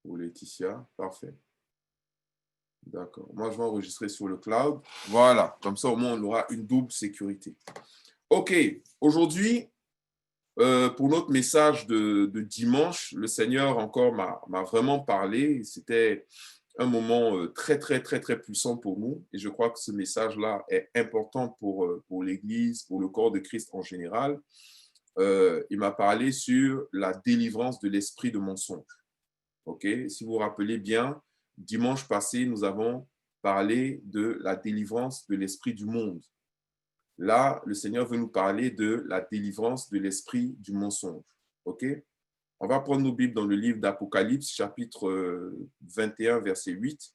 Pour Laetitia, parfait. D'accord. Moi, je vais enregistrer sur le cloud. Voilà. Comme ça, au moins, on aura une double sécurité. OK. Aujourd'hui, pour notre message de dimanche, le Seigneur encore m'a vraiment parlé. C'était un moment très, très, très, très puissant pour nous. Et je crois que ce message-là est important pour l'Église, pour le corps de Christ en général. Il m'a parlé sur la délivrance de l'esprit de mensonge. OK? Si vous vous rappelez bien, dimanche passé, nous avons parlé de la délivrance de l'esprit du monde. Là, le Seigneur veut nous parler de la délivrance de l'esprit du mensonge. OK? On va prendre nos Bibles dans le livre d'Apocalypse, chapitre 21, verset 8.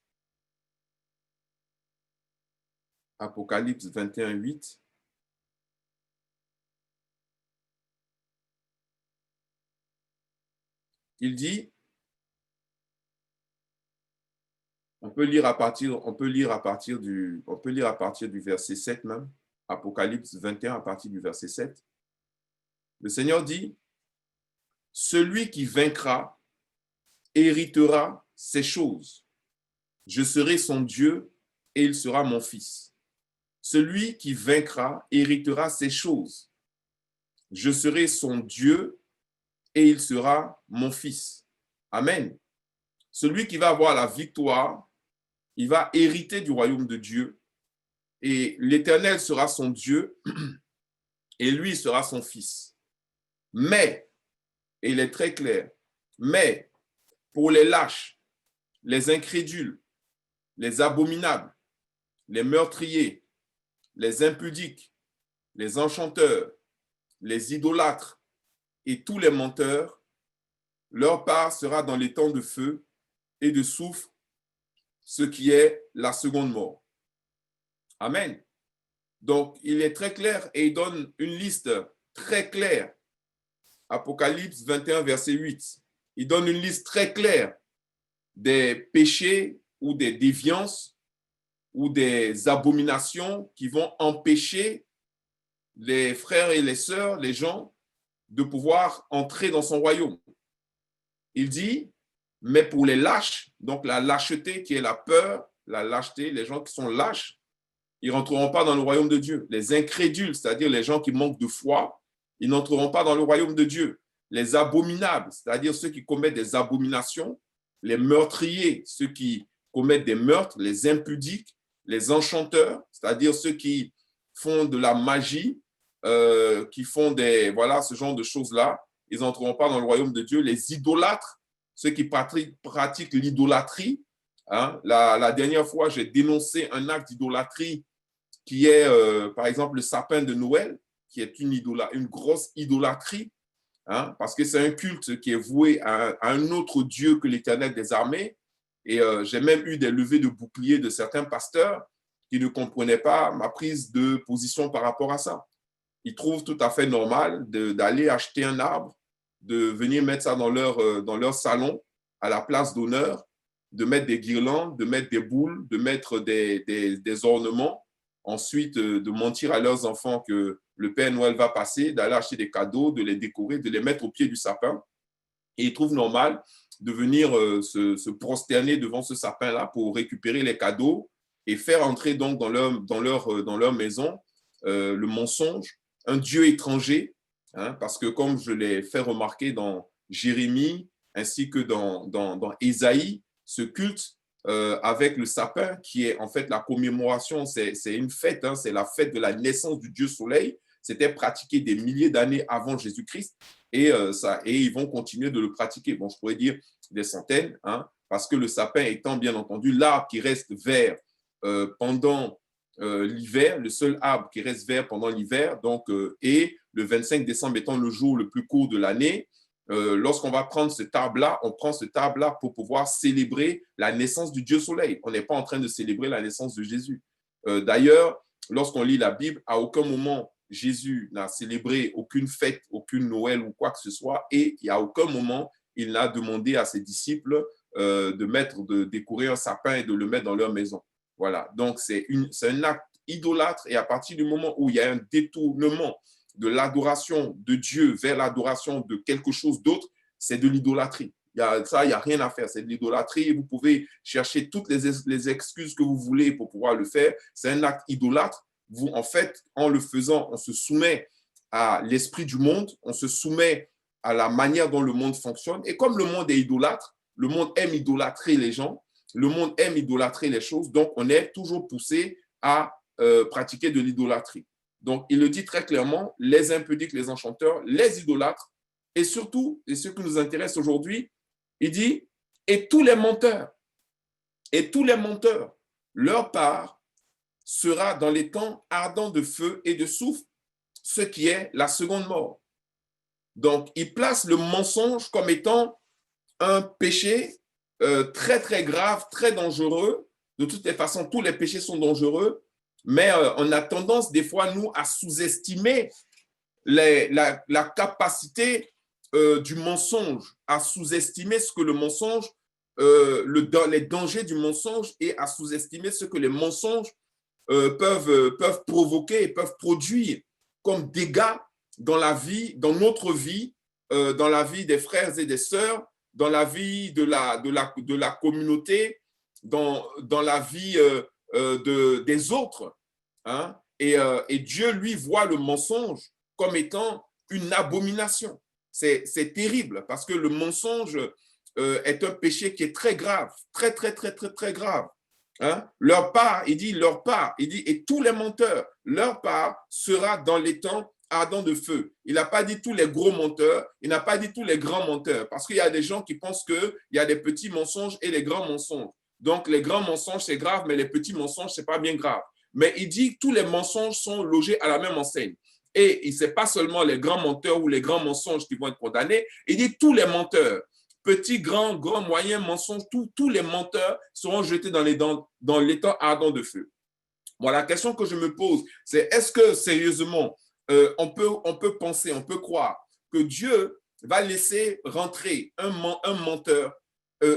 Apocalypse 21, 8. Il dit, on peut lire à partir du verset 7 même, Apocalypse 21 à partir du verset 7. Le Seigneur dit, celui qui vaincra héritera ces choses. Je serai son Dieu et il sera mon fils. Celui qui vaincra héritera ces choses. Je serai son Dieu et il sera mon fils. Amen. Celui qui va avoir la victoire, il va hériter du royaume de Dieu et l'Éternel sera son Dieu et lui sera son fils. Mais, et il est très clair, mais pour les lâches, les incrédules, les abominables, les meurtriers, les impudiques, les enchanteurs, les idolâtres et tous les menteurs, leur part sera dans les temps de feu et de soufre, ce qui est la seconde mort. Amen. Donc, il est très clair et il donne une liste très claire. Apocalypse 21, verset 8. Il donne une liste très claire des péchés ou des déviances ou des abominations qui vont empêcher les frères et les sœurs, les gens, de pouvoir entrer dans son royaume. Il dit, mais pour les lâches, donc la lâcheté qui est la peur, la lâcheté, les gens qui sont lâches, ils ne rentreront pas dans le royaume de Dieu. Les incrédules, c'est-à-dire les gens qui manquent de foi, ils n'entreront pas dans le royaume de Dieu. Les abominables, c'est-à-dire ceux qui commettent des abominations, les meurtriers, ceux qui commettent des meurtres, les impudiques, les enchanteurs, c'est-à-dire ceux qui font de la magie, qui font ce genre de choses-là, ils n'entreront pas dans le royaume de Dieu. Les idolâtres, ceux qui pratiquent l'idolâtrie. Hein. La dernière fois, j'ai dénoncé un acte d'idolâtrie qui est, par exemple, le sapin de Noël, qui est une grosse idolâtrie, hein, parce que c'est un culte qui est voué à un autre Dieu que l'Éternel des armées. Et j'ai même eu des levées de boucliers de certains pasteurs qui ne comprenaient pas ma prise de position par rapport à ça. Ils trouvent tout à fait normal d'aller acheter un arbre, de venir mettre ça dans leur salon à la place d'honneur, de mettre des guirlandes, de mettre des boules, de mettre des ornements, ensuite de mentir à leurs enfants que le Père Noël va passer, d'aller acheter des cadeaux, de les décorer, de les mettre au pied du sapin. Et ils trouvent normal de venir se prosterner devant ce sapin-là pour récupérer les cadeaux et faire entrer donc dans leur maison le mensonge, un Dieu étranger, hein, parce que comme je l'ai fait remarquer dans Jérémie ainsi que dans Ésaïe, ce culte avec le sapin qui est en fait la commémoration, c'est une fête, hein, c'est la fête de la naissance du Dieu Soleil. C'était pratiqué des milliers d'années avant Jésus-Christ et ils vont continuer de le pratiquer. Bon, je pourrais dire des centaines, hein, parce que le sapin étant bien entendu l'arbre qui reste vert pendant l'hiver, le seul arbre qui reste vert pendant l'hiver, donc, et le 25 décembre étant le jour le plus court de l'année, lorsqu'on va prendre cet arbre-là, on prend cet arbre-là pour pouvoir célébrer la naissance du Dieu Soleil. On n'est pas en train de célébrer la naissance de Jésus. D'ailleurs, lorsqu'on lit la Bible, à aucun moment Jésus n'a célébré aucune fête, aucune Noël ou quoi que ce soit, et à aucun moment il n'a demandé à ses disciples de décorer un sapin et de le mettre dans leur maison. Voilà, donc c'est un acte idolâtre et à partir du moment où il y a un détournement de l'adoration de Dieu vers l'adoration de quelque chose d'autre, c'est de l'idolâtrie. Il ça, il n'y a rien à faire. C'est de l'idolâtrie. Vous pouvez chercher toutes les excuses que vous voulez pour pouvoir le faire. C'est un acte idolâtre. Vous, en fait, en le faisant, on se soumet à l'esprit du monde, on se soumet à la manière dont le monde fonctionne. Et comme le monde est idolâtre, le monde aime idolâtrer les gens, le monde aime idolâtrer les choses, donc on est toujours poussé à pratiquer de l'idolâtrie. Donc, il le dit très clairement, les impudiques, les enchanteurs, les idolâtres, et surtout, et ce qui nous intéresse aujourd'hui, il dit, et tous les menteurs, leur part sera dans les temps ardents de feu et de soufre, ce qui est la seconde mort. Donc, il place le mensonge comme étant un péché très, très grave, très dangereux. De toutes les façons, tous les péchés sont dangereux, mais on a tendance des fois, nous, à sous-estimer la capacité du mensonge, à sous-estimer ce que le mensonge, les dangers du mensonge et à sous-estimer ce que les mensonges peuvent provoquer et peuvent produire comme dégâts dans la vie, dans notre vie, dans la vie des frères et des sœurs, dans la vie de la communauté, dans la vie des autres. Hein? Et Dieu, lui, voit le mensonge comme étant une abomination. C'est terrible parce que le mensonge est un péché qui est très grave, très, très, très, très, très grave. Hein? Leur part, il dit, et tous les menteurs, leur part sera dans les temps ardents de feu. Il n'a pas dit tous les gros menteurs, il n'a pas dit tous les grands menteurs, parce qu'il y a des gens qui pensent qu'il y a des petits mensonges et les grands mensonges. Donc, les grands mensonges, c'est grave, mais les petits mensonges, c'est pas bien grave. Mais il dit que tous les mensonges sont logés à la même enseigne. Et ce n'est pas seulement les grands menteurs ou les grands mensonges qui vont être condamnés, il dit tous les menteurs. Petits, grands, moyens, mensonges, tous les menteurs seront jetés dans les temps ardents de feu. Bon, la question que je me pose, c'est est-ce que sérieusement, on peut penser, on peut croire que Dieu va laisser rentrer un menteur,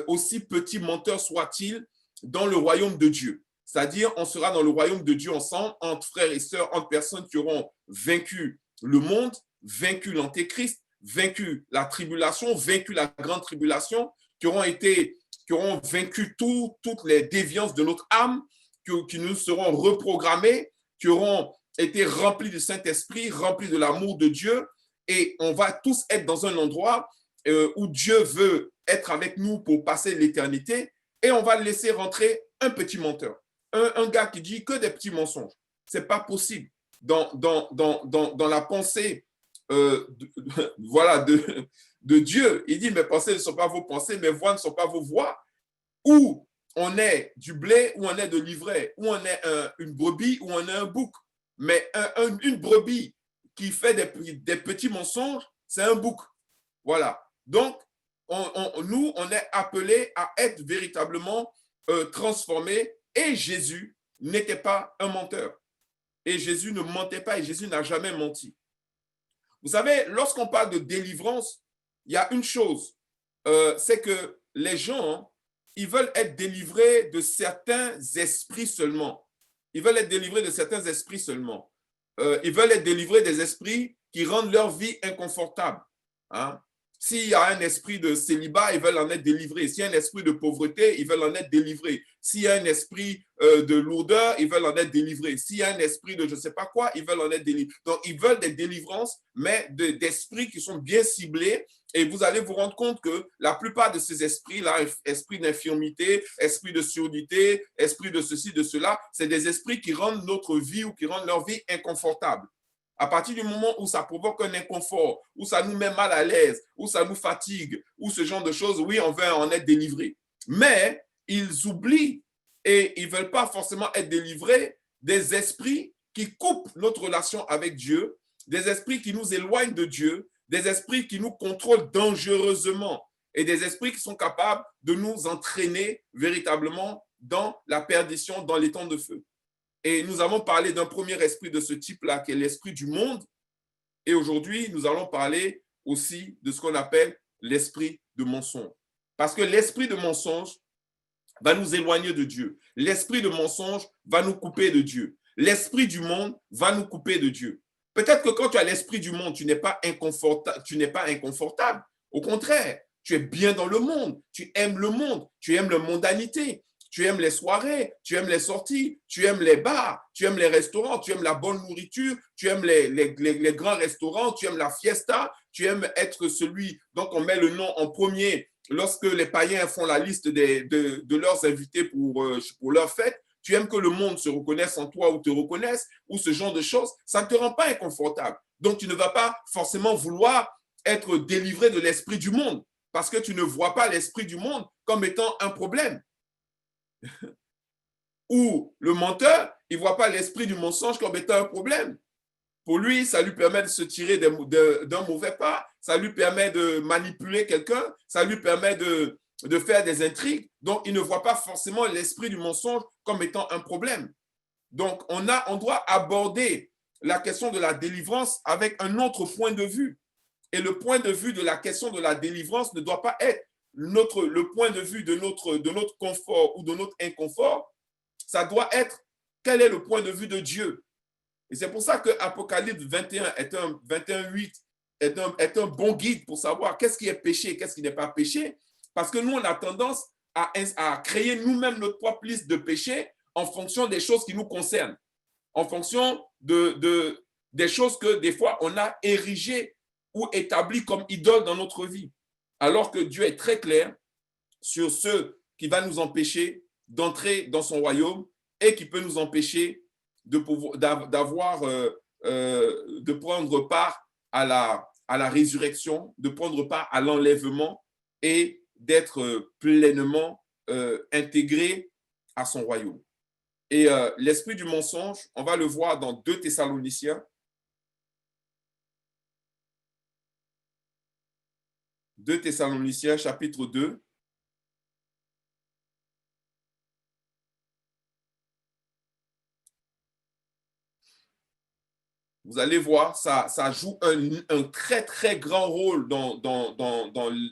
aussi petit menteur soit-il, dans le royaume de Dieu? C'est-à-dire, on sera dans le royaume de Dieu ensemble, entre frères et sœurs, entre personnes qui auront vaincu le monde, vaincu l'antéchrist, vaincu la tribulation, vaincu la grande tribulation, qui auront vaincu toutes les déviances de notre âme, qui nous seront reprogrammés, qui auront été remplis du Saint-Esprit, remplis de l'amour de Dieu, et on va tous être dans un endroit où Dieu veut être avec nous pour passer l'éternité, et on va laisser rentrer un petit menteur, un gars qui dit que des petits mensonges. Ce n'est pas possible. Dans la pensée de Dieu, il dit, mes pensées ne sont pas vos pensées, mes voix ne sont pas vos voix. Où on est du blé, où on est de l'ivraie, où on est une brebis, où on est un bouc. Mais une brebis qui fait des petits mensonges, c'est un bouc. Voilà. Donc, nous, on est appelés à être véritablement transformés. Et Jésus n'était pas un menteur. Et Jésus ne mentait pas et Jésus n'a jamais menti. Vous savez, lorsqu'on parle de délivrance, il y a une chose, c'est que les gens, ils veulent être délivrés de certains esprits seulement. Ils veulent être délivrés de certains esprits seulement. Ils veulent être délivrés des esprits qui rendent leur vie inconfortable. Hein? S'il y a un esprit de célibat, ils veulent en être délivrés. S'il y a un esprit de pauvreté, ils veulent en être délivrés. S'il y a un esprit de lourdeur, ils veulent en être délivrés. S'il y a un esprit de je ne sais pas quoi, ils veulent en être délivrés. Donc, ils veulent des délivrances, mais d'esprits qui sont bien ciblés. Et vous allez vous rendre compte que la plupart de ces esprits-là, esprit d'infirmité, esprit de surdité, esprit de ceci, de cela, c'est des esprits qui rendent notre vie ou qui rendent leur vie inconfortable. À partir du moment où ça provoque un inconfort, où ça nous met mal à l'aise, où ça nous fatigue, ou ce genre de choses, oui, on veut en être délivré. Mais ils oublient et ils ne veulent pas forcément être délivrés des esprits qui coupent notre relation avec Dieu, des esprits qui nous éloignent de Dieu, des esprits qui nous contrôlent dangereusement et des esprits qui sont capables de nous entraîner véritablement dans la perdition, dans les temps de feu. Et nous avons parlé d'un premier esprit de ce type-là, qui est l'esprit du monde. Et aujourd'hui, nous allons parler aussi de ce qu'on appelle l'esprit de mensonge. Parce que l'esprit de mensonge va nous éloigner de Dieu. L'esprit de mensonge va nous couper de Dieu. L'esprit du monde va nous couper de Dieu. Peut-être que quand tu as l'esprit du monde, tu n'es pas inconfortable. Au contraire, tu es bien dans le monde, tu aimes le monde, tu aimes la mondanité, tu aimes les soirées, tu aimes les sorties, tu aimes les bars, tu aimes les restaurants, tu aimes la bonne nourriture, tu aimes les grands restaurants, tu aimes la fiesta, tu aimes être celui dont on met le nom en premier lorsque les païens font la liste de leurs invités pour leur fête. Tu aimes que le monde se reconnaisse en toi ou te reconnaisse, ou ce genre de choses, ça ne te rend pas inconfortable. Donc, tu ne vas pas forcément vouloir être délivré de l'esprit du monde parce que tu ne vois pas l'esprit du monde comme étant un problème. Ou le menteur, il ne voit pas l'esprit du mensonge comme étant un problème. Pour lui, ça lui permet de se tirer d'un mauvais pas, ça lui permet de manipuler quelqu'un, ça lui permet de faire des intrigues. Donc, il ne voit pas forcément l'esprit du mensonge comme étant un problème. Donc, on doit aborder la question de la délivrance avec un autre point de vue. Et le point de vue de la question de la délivrance ne doit pas être le point de vue de notre confort ou de notre inconfort. Ça doit être quel est le point de vue de Dieu. Et c'est pour ça que Apocalypse 21 21:8 est un bon guide pour savoir qu'est-ce qui est péché, qu'est-ce qui n'est pas péché. Parce que nous, on a tendance à créer nous-mêmes notre propre liste de péchés en fonction des choses qui nous concernent, en fonction des choses que des fois on a érigées ou établies comme idoles dans notre vie. Alors que Dieu est très clair sur ce qui va nous empêcher d'entrer dans son royaume et qui peut nous empêcher de prendre part à la résurrection, de prendre part à l'enlèvement et d'être pleinement intégré à son royaume. Et l'esprit du mensonge, on va le voir dans 2 Thessaloniciens. 2 Thessaloniciens, chapitre 2. Vous allez voir, ça joue un très, très grand rôle dans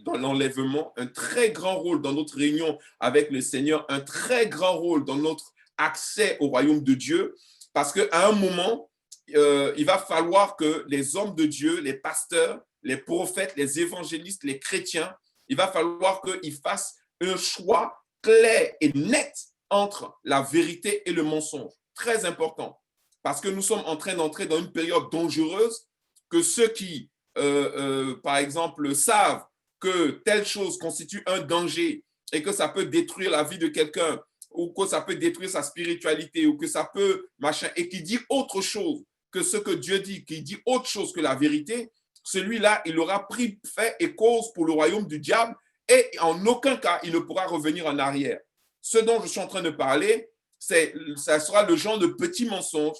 l'enlèvement, un très grand rôle dans notre réunion avec le Seigneur, un très grand rôle dans notre accès au royaume de Dieu, parce qu'à un moment, il va falloir que les hommes de Dieu, les pasteurs, les prophètes, les évangélistes, les chrétiens, il va falloir qu'ils fassent un choix clair et net entre la vérité et le mensonge. Très important. Parce que nous sommes en train d'entrer dans une période dangereuse, que ceux qui, par exemple, savent que telle chose constitue un danger et que ça peut détruire la vie de quelqu'un, ou que ça peut détruire sa spiritualité, ou que ça peut, machin, et qui dit autre chose que ce que Dieu dit, qui dit autre chose que la vérité, celui-là, il aura pris fait et cause pour le royaume du diable, et en aucun cas, il ne pourra revenir en arrière. Ce dont je suis en train de parler, ça sera le genre de petit mensonge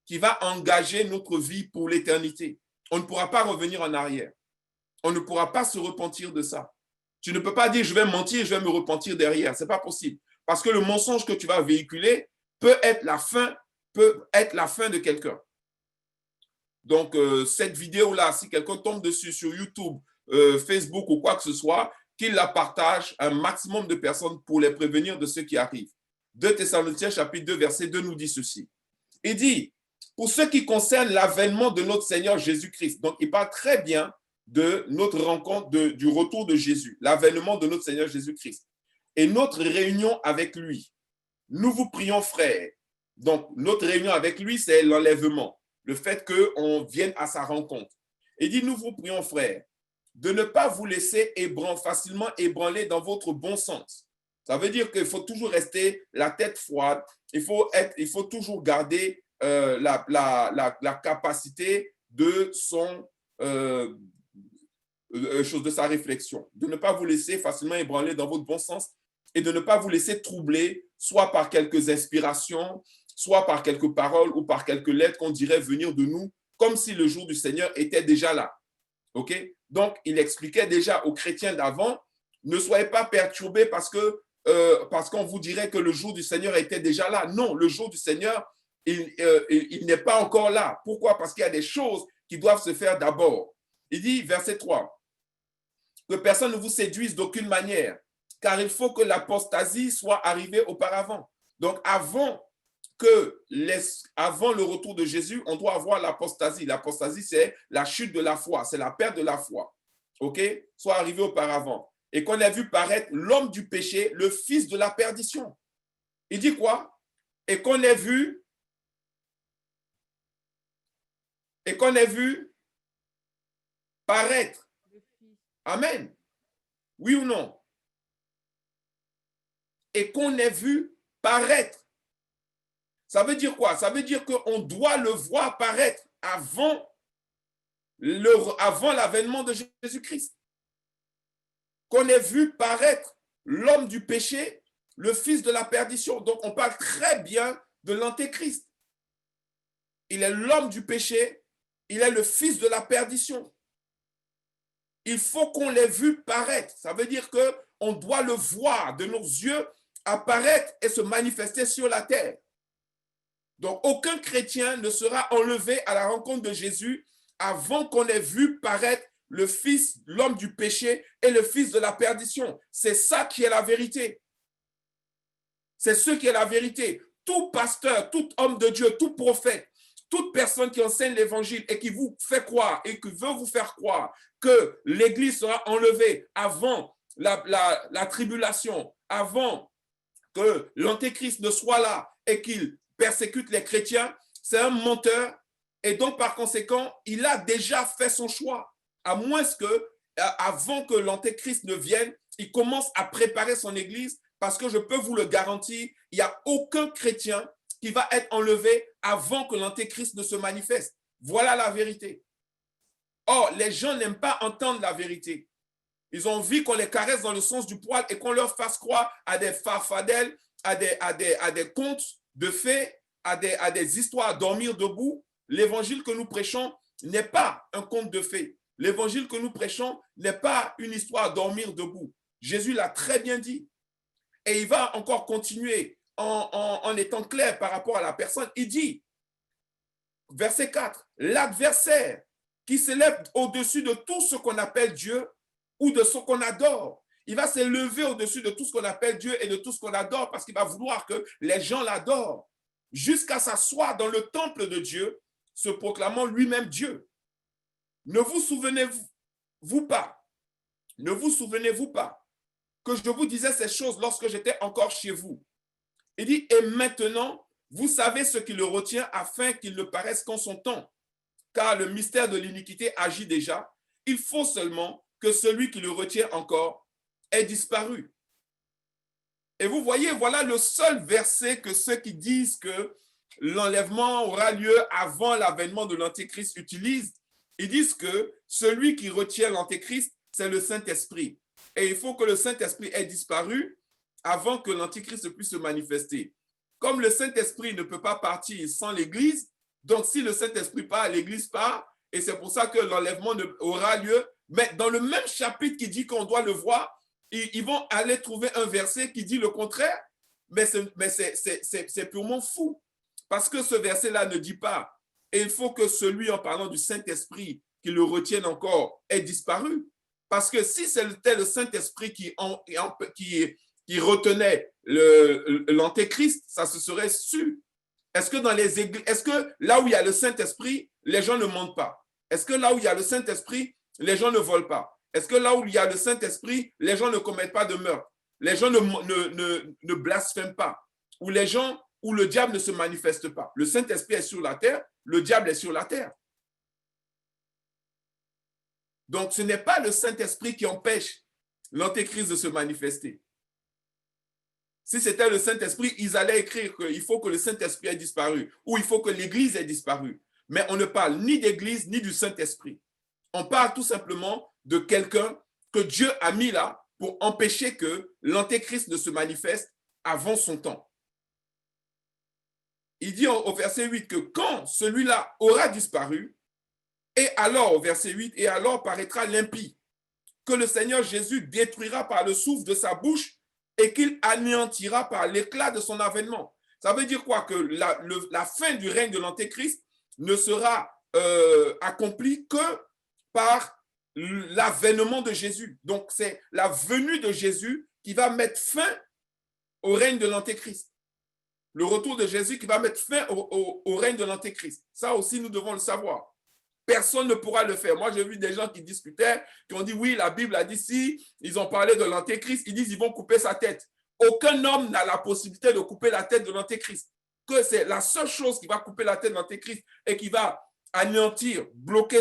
qui va engager notre vie pour l'éternité. On ne pourra pas revenir en arrière. On ne pourra pas se repentir de ça. Tu ne peux pas dire je vais mentir, je vais me repentir derrière. Ce n'est pas possible. Parce que le mensonge que tu vas véhiculer peut être la fin de quelqu'un. Donc, cette vidéo-là, si quelqu'un tombe dessus sur YouTube, Facebook ou quoi que ce soit, qu'il la partage à un maximum de personnes pour les prévenir de ce qui arrive. 2 Thessaloniciens, chapitre 2, verset 2 nous dit ceci. Il dit, pour ce qui concerne l'avènement de notre Seigneur Jésus-Christ, donc il parle très bien de notre rencontre, du retour de Jésus, l'avènement de notre Seigneur Jésus-Christ et notre réunion avec lui. Nous vous prions, frères. Donc, notre réunion avec lui, c'est l'enlèvement, le fait qu'on vienne à sa rencontre. Il dit, nous vous prions, frères, de ne pas vous laisser facilement ébranler dans votre bon sens. Ça veut dire qu'il faut toujours rester la tête froide, il faut toujours garder la capacité de sa réflexion, de ne pas vous laisser facilement ébranler dans votre bon sens et de ne pas vous laisser troubler, soit par quelques inspirations, soit par quelques paroles ou par quelques lettres qu'on dirait venir de nous, comme si le jour du Seigneur était déjà là. OK? Donc, il expliquait déjà aux chrétiens d'avant, ne soyez pas perturbés parce qu'on vous dirait que le jour du Seigneur était déjà là. Non, le jour du Seigneur, il n'est pas encore là. Pourquoi? Parce qu'il y a des choses qui doivent se faire d'abord. Il dit, verset 3, que personne ne vous séduise d'aucune manière, car il faut que l'apostasie soit arrivée auparavant. Donc, avant le retour de Jésus, on doit avoir l'apostasie. L'apostasie, c'est la chute de la foi, c'est la perte de la foi. ok, soit arrivé auparavant, et qu'on ait vu paraître l'homme du péché, le fils de la perdition. Il dit quoi? Et qu'on ait vu paraître. Amen. Oui ou non? Et qu'on ait vu paraître. Ça veut dire quoi? Ça veut dire qu'on doit le voir paraître avant l'avènement de Jésus-Christ. Qu'on ait vu paraître l'homme du péché, le fils de la perdition. Donc, on parle très bien de l'antéchrist. Il est l'homme du péché, il est le fils de la perdition. Il faut qu'on l'ait vu paraître. Ça veut dire qu'on doit le voir de nos yeux apparaître et se manifester sur la terre. Donc, aucun chrétien ne sera enlevé à la rencontre de Jésus avant qu'on ait vu paraître le fils, l'homme du péché et le fils de la perdition. C'est ça qui est la vérité. C'est ce qui est la vérité. Tout pasteur, tout homme de Dieu, tout prophète, toute personne qui enseigne l'évangile et qui vous fait croire et qui veut vous faire croire que l'Église sera enlevée avant la tribulation, avant que l'Antéchrist ne soit là et qu'il persécute les chrétiens, c'est un menteur et donc par conséquent, il a déjà fait son choix. À moins que, avant que l'Antéchrist ne vienne, il commence à préparer son Église parce que je peux vous le garantir, il n'y a aucun chrétien qui va être enlevé avant que l'Antéchrist ne se manifeste. Voilà la vérité. Or, les gens n'aiment pas entendre la vérité. Ils ont envie qu'on les caresse dans le sens du poil et qu'on leur fasse croire à des farfadelles, à des contes de fées, à des histoires à dormir debout. L'évangile que nous prêchons n'est pas un conte de fées. L'évangile que nous prêchons n'est pas une histoire à dormir debout. Jésus l'a très bien dit. Et il va encore continuer en étant clair par rapport à la personne. Il dit, verset 4, l'adversaire qui s'élève au-dessus de tout ce qu'on appelle Dieu ou de ce qu'on adore. Il va s'élever au-dessus de tout ce qu'on appelle Dieu et de tout ce qu'on adore parce qu'il va vouloir que les gens l'adorent jusqu'à s'asseoir dans le temple de Dieu, se proclamant lui-même Dieu. Ne vous souvenez-vous pas que je vous disais ces choses lorsque j'étais encore chez vous? Il dit, et maintenant, vous savez ce qui le retient afin qu'il ne paraisse qu'en son temps, car le mystère de l'iniquité agit déjà. Il faut seulement que celui qui le retient encore ait disparu. Et vous voyez, voilà le seul verset que ceux qui disent que l'enlèvement aura lieu avant l'avènement de l'Antéchrist utilisent. Ils disent que celui qui retient l'Antéchrist, c'est le Saint-Esprit. Et il faut que le Saint-Esprit ait disparu avant que l'Antéchrist puisse se manifester. Comme le Saint-Esprit ne peut pas partir sans l'Église, donc si le Saint-Esprit part, l'Église part, et c'est pour ça que l'enlèvement aura lieu. Mais dans le même chapitre qui dit qu'on doit le voir, ils vont aller trouver un verset qui dit le contraire, mais c'est purement fou. Parce que ce verset-là ne dit pas, et il faut que celui en parlant du Saint-Esprit qui le retienne encore ait disparu. Parce que si c'était le Saint-Esprit qui retenait l'Antéchrist, ça se serait su. Est-ce que dans les églises, est-ce que là où il y a le Saint-Esprit, les gens ne mentent pas? Est-ce que là où il y a le Saint-Esprit, les gens ne volent pas? Est-ce que là où il y a le Saint-Esprit, les gens ne commettent pas de meurtre? Les gens ne blasphèment pas? Ou les gens où le diable ne se manifeste pas? Le Saint-Esprit est sur la terre, le diable est sur la terre. Donc, ce n'est pas le Saint-Esprit qui empêche l'Antéchrist de se manifester. Si c'était le Saint-Esprit, ils allaient écrire qu'il faut que le Saint-Esprit ait disparu ou il faut que l'Église ait disparu. Mais on ne parle ni d'Église ni du Saint-Esprit. On parle tout simplement de quelqu'un que Dieu a mis là pour empêcher que l'Antéchrist ne se manifeste avant son temps. Il dit au verset 8 que quand celui-là aura disparu, et alors, au verset 8, et alors paraîtra l'impie, que le Seigneur Jésus détruira par le souffle de sa bouche et qu'il anéantira par l'éclat de son avènement. Ça veut dire quoi? Que la fin du règne de l'Antéchrist ne sera accomplie que par l'avènement de Jésus. Donc, c'est la venue de Jésus qui va mettre fin au règne de l'Antéchrist. Le retour de Jésus qui va mettre fin au règne de l'Antéchrist. Ça aussi, nous devons le savoir. personne ne pourra le faire. Moi, j'ai vu des gens qui discutaient, qui ont dit, oui, la Bible a dit si, ils ont parlé de l'antéchrist, ils disent ils vont couper sa tête. Aucun homme n'a la possibilité de couper la tête de l'antéchrist. Que c'est la seule chose qui va couper la tête de l'antéchrist et qui va anéantir, bloquer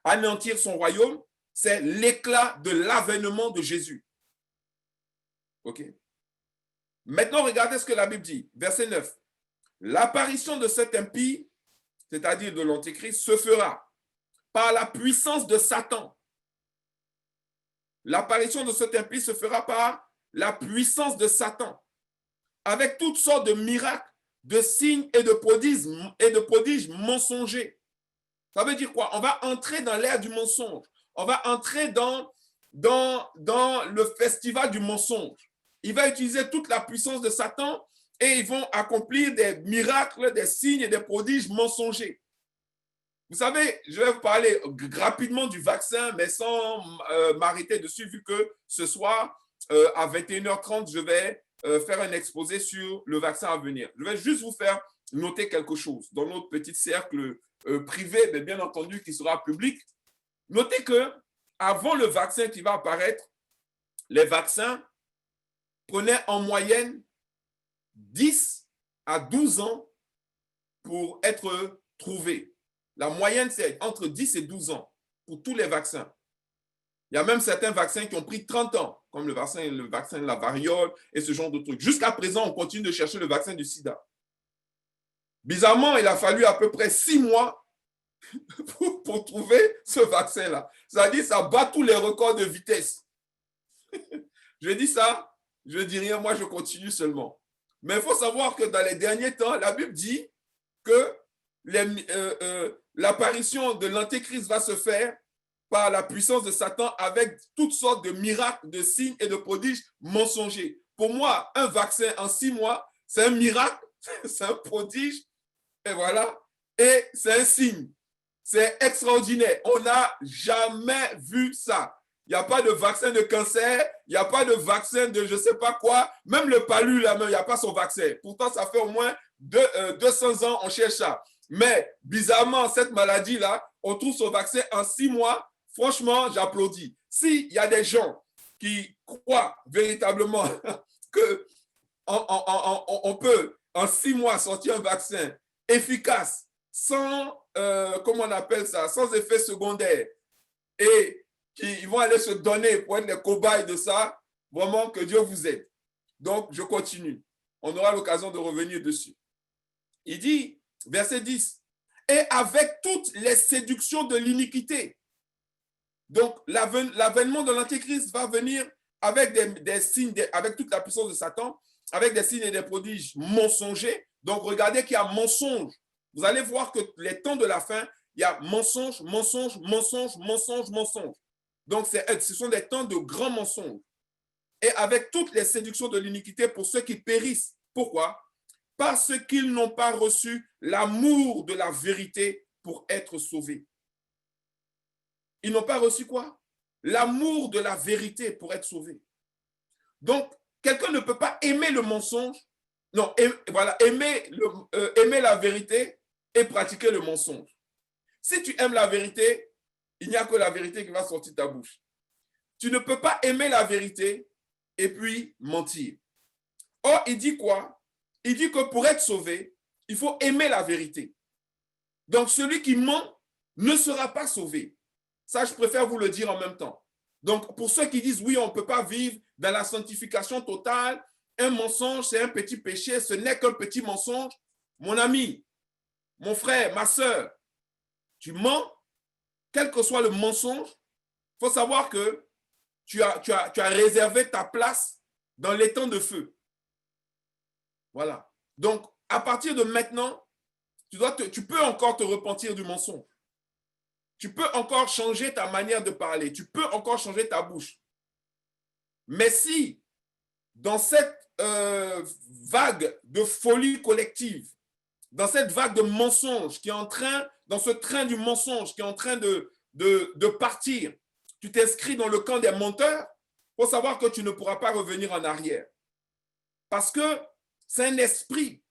anéantir son royaume, c'est l'éclat de l'avènement de Jésus. OK? Maintenant, regardez ce que la Bible dit. Verset 9. L'apparition de cet impie, c'est-à-dire de l'antéchrist, se fera par la puissance de Satan. L'apparition de cet impie se fera par la puissance de Satan, avec toutes sortes de miracles, de signes et de prodiges mensongers. Ça veut dire quoi? On va entrer dans l'ère du mensonge. On va entrer dans le festival du mensonge. Il va utiliser toute la puissance de Satan et ils vont accomplir des miracles, des signes et des prodiges mensongers. Vous savez, je vais vous parler rapidement du vaccin, mais sans m'arrêter dessus, vu que ce soir, à 21h30, je vais faire un exposé sur le vaccin à venir. Je vais juste vous faire noter quelque chose dans notre petit cercle privé, mais bien entendu, qui sera public. Notez que avant le vaccin qui va apparaître, les vaccins prenaient en moyenne 10 à 12 ans pour être trouvés. La moyenne, c'est entre 10 et 12 ans pour tous les vaccins. Il y a même certains vaccins qui ont pris 30 ans, comme le vaccin de la variole et ce genre de trucs. Jusqu'à présent, on continue de chercher le vaccin du sida. Bizarrement, il a fallu à peu près 6 mois pour trouver ce vaccin-là. C'est-à-dire, ça bat tous les records de vitesse. Je dis ça, je ne dis rien, moi je continue seulement. Mais il faut savoir que dans les derniers temps, la Bible dit que l'apparition de l'antéchrist va se faire par la puissance de Satan avec toutes sortes de miracles, de signes et de prodiges mensongers. Pour moi, un vaccin en 6 mois, c'est un miracle, c'est un prodige, et voilà, et c'est un signe. C'est extraordinaire. On n'a jamais vu ça. Il n'y a pas de vaccin de cancer, il n'y a pas de vaccin de je ne sais pas quoi. Même le palu, là, il n'y a pas son vaccin. Pourtant, ça fait au moins 200 ans, on cherche ça. Mais bizarrement, cette maladie-là, on trouve son vaccin en 6 mois. Franchement, j'applaudis. S'il y a des gens qui croient véritablement qu'on peut en 6 mois sortir un vaccin efficace, sans, comment on appelle ça, sans effet secondaire, et qui vont aller se donner pour être les cobayes de ça, vraiment que Dieu vous aide. Donc, je continue. On aura l'occasion de revenir dessus. Il dit, verset 10, et avec toutes les séductions de l'iniquité. Donc, l'avènement de l'Antéchrist va venir avec des signes, avec toute la puissance de Satan, avec des signes et des prodiges mensongers. Donc, regardez qu'il y a mensonge. Vous allez voir que les temps de la fin, il y a mensonge, mensonge, mensonge, mensonge, mensonge. Donc, ce sont des temps de grands mensonges. Et avec toutes les séductions de l'iniquité pour ceux qui périssent. Pourquoi? Parce qu'ils n'ont pas reçu l'amour de la vérité pour être sauvés. Ils n'ont pas reçu quoi? L'amour de la vérité pour être sauvés. Donc, quelqu'un ne peut pas aimer le mensonge, non, voilà, aimer la vérité et pratiquer le mensonge. Si tu aimes la vérité, il n'y a que la vérité qui va sortir de ta bouche. Tu ne peux pas aimer la vérité et puis mentir. Or, il dit quoi? Il dit que pour être sauvé, il faut aimer la vérité. Donc, celui qui ment ne sera pas sauvé. Ça, je préfère vous le dire en même temps. Donc, pour ceux qui disent, oui, on ne peut pas vivre dans la sanctification totale, un mensonge, c'est un petit péché, ce n'est qu'un petit mensonge. Mon ami, mon frère, ma soeur, tu mens, quel que soit le mensonge, il faut savoir que tu as réservé ta place dans l'étang de feu. Voilà. Donc, à partir de maintenant, tu peux encore te repentir du mensonge. Tu peux encore changer ta manière de parler. Tu peux encore changer ta bouche. Mais si, dans cette vague de folie collective, dans cette vague de mensonges qui est en train, dans ce train du mensonge qui est en train de partir, tu t'inscris dans le camp des menteurs, il faut savoir que tu ne pourras pas revenir en arrière. Parce que c'est un esprit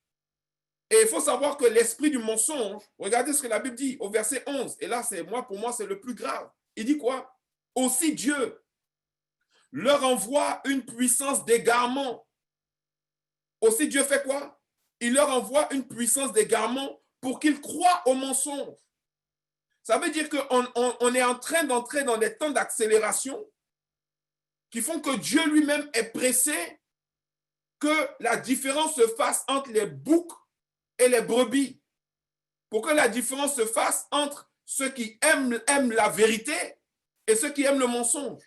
Et il faut savoir que l'esprit du mensonge, regardez ce que la Bible dit au verset 11. Et là, pour moi, c'est le plus grave. Il dit quoi? Aussi Dieu leur envoie une puissance d'égarement. Aussi Dieu fait quoi? Il leur envoie une puissance d'égarement pour qu'ils croient au mensonge. Ça veut dire qu'on est en train d'entrer dans des temps d'accélération qui font que Dieu lui-même est pressé que la différence se fasse entre les boucs et les brebis. Pour que la différence se fasse entre ceux qui aiment la vérité et ceux qui aiment le mensonge.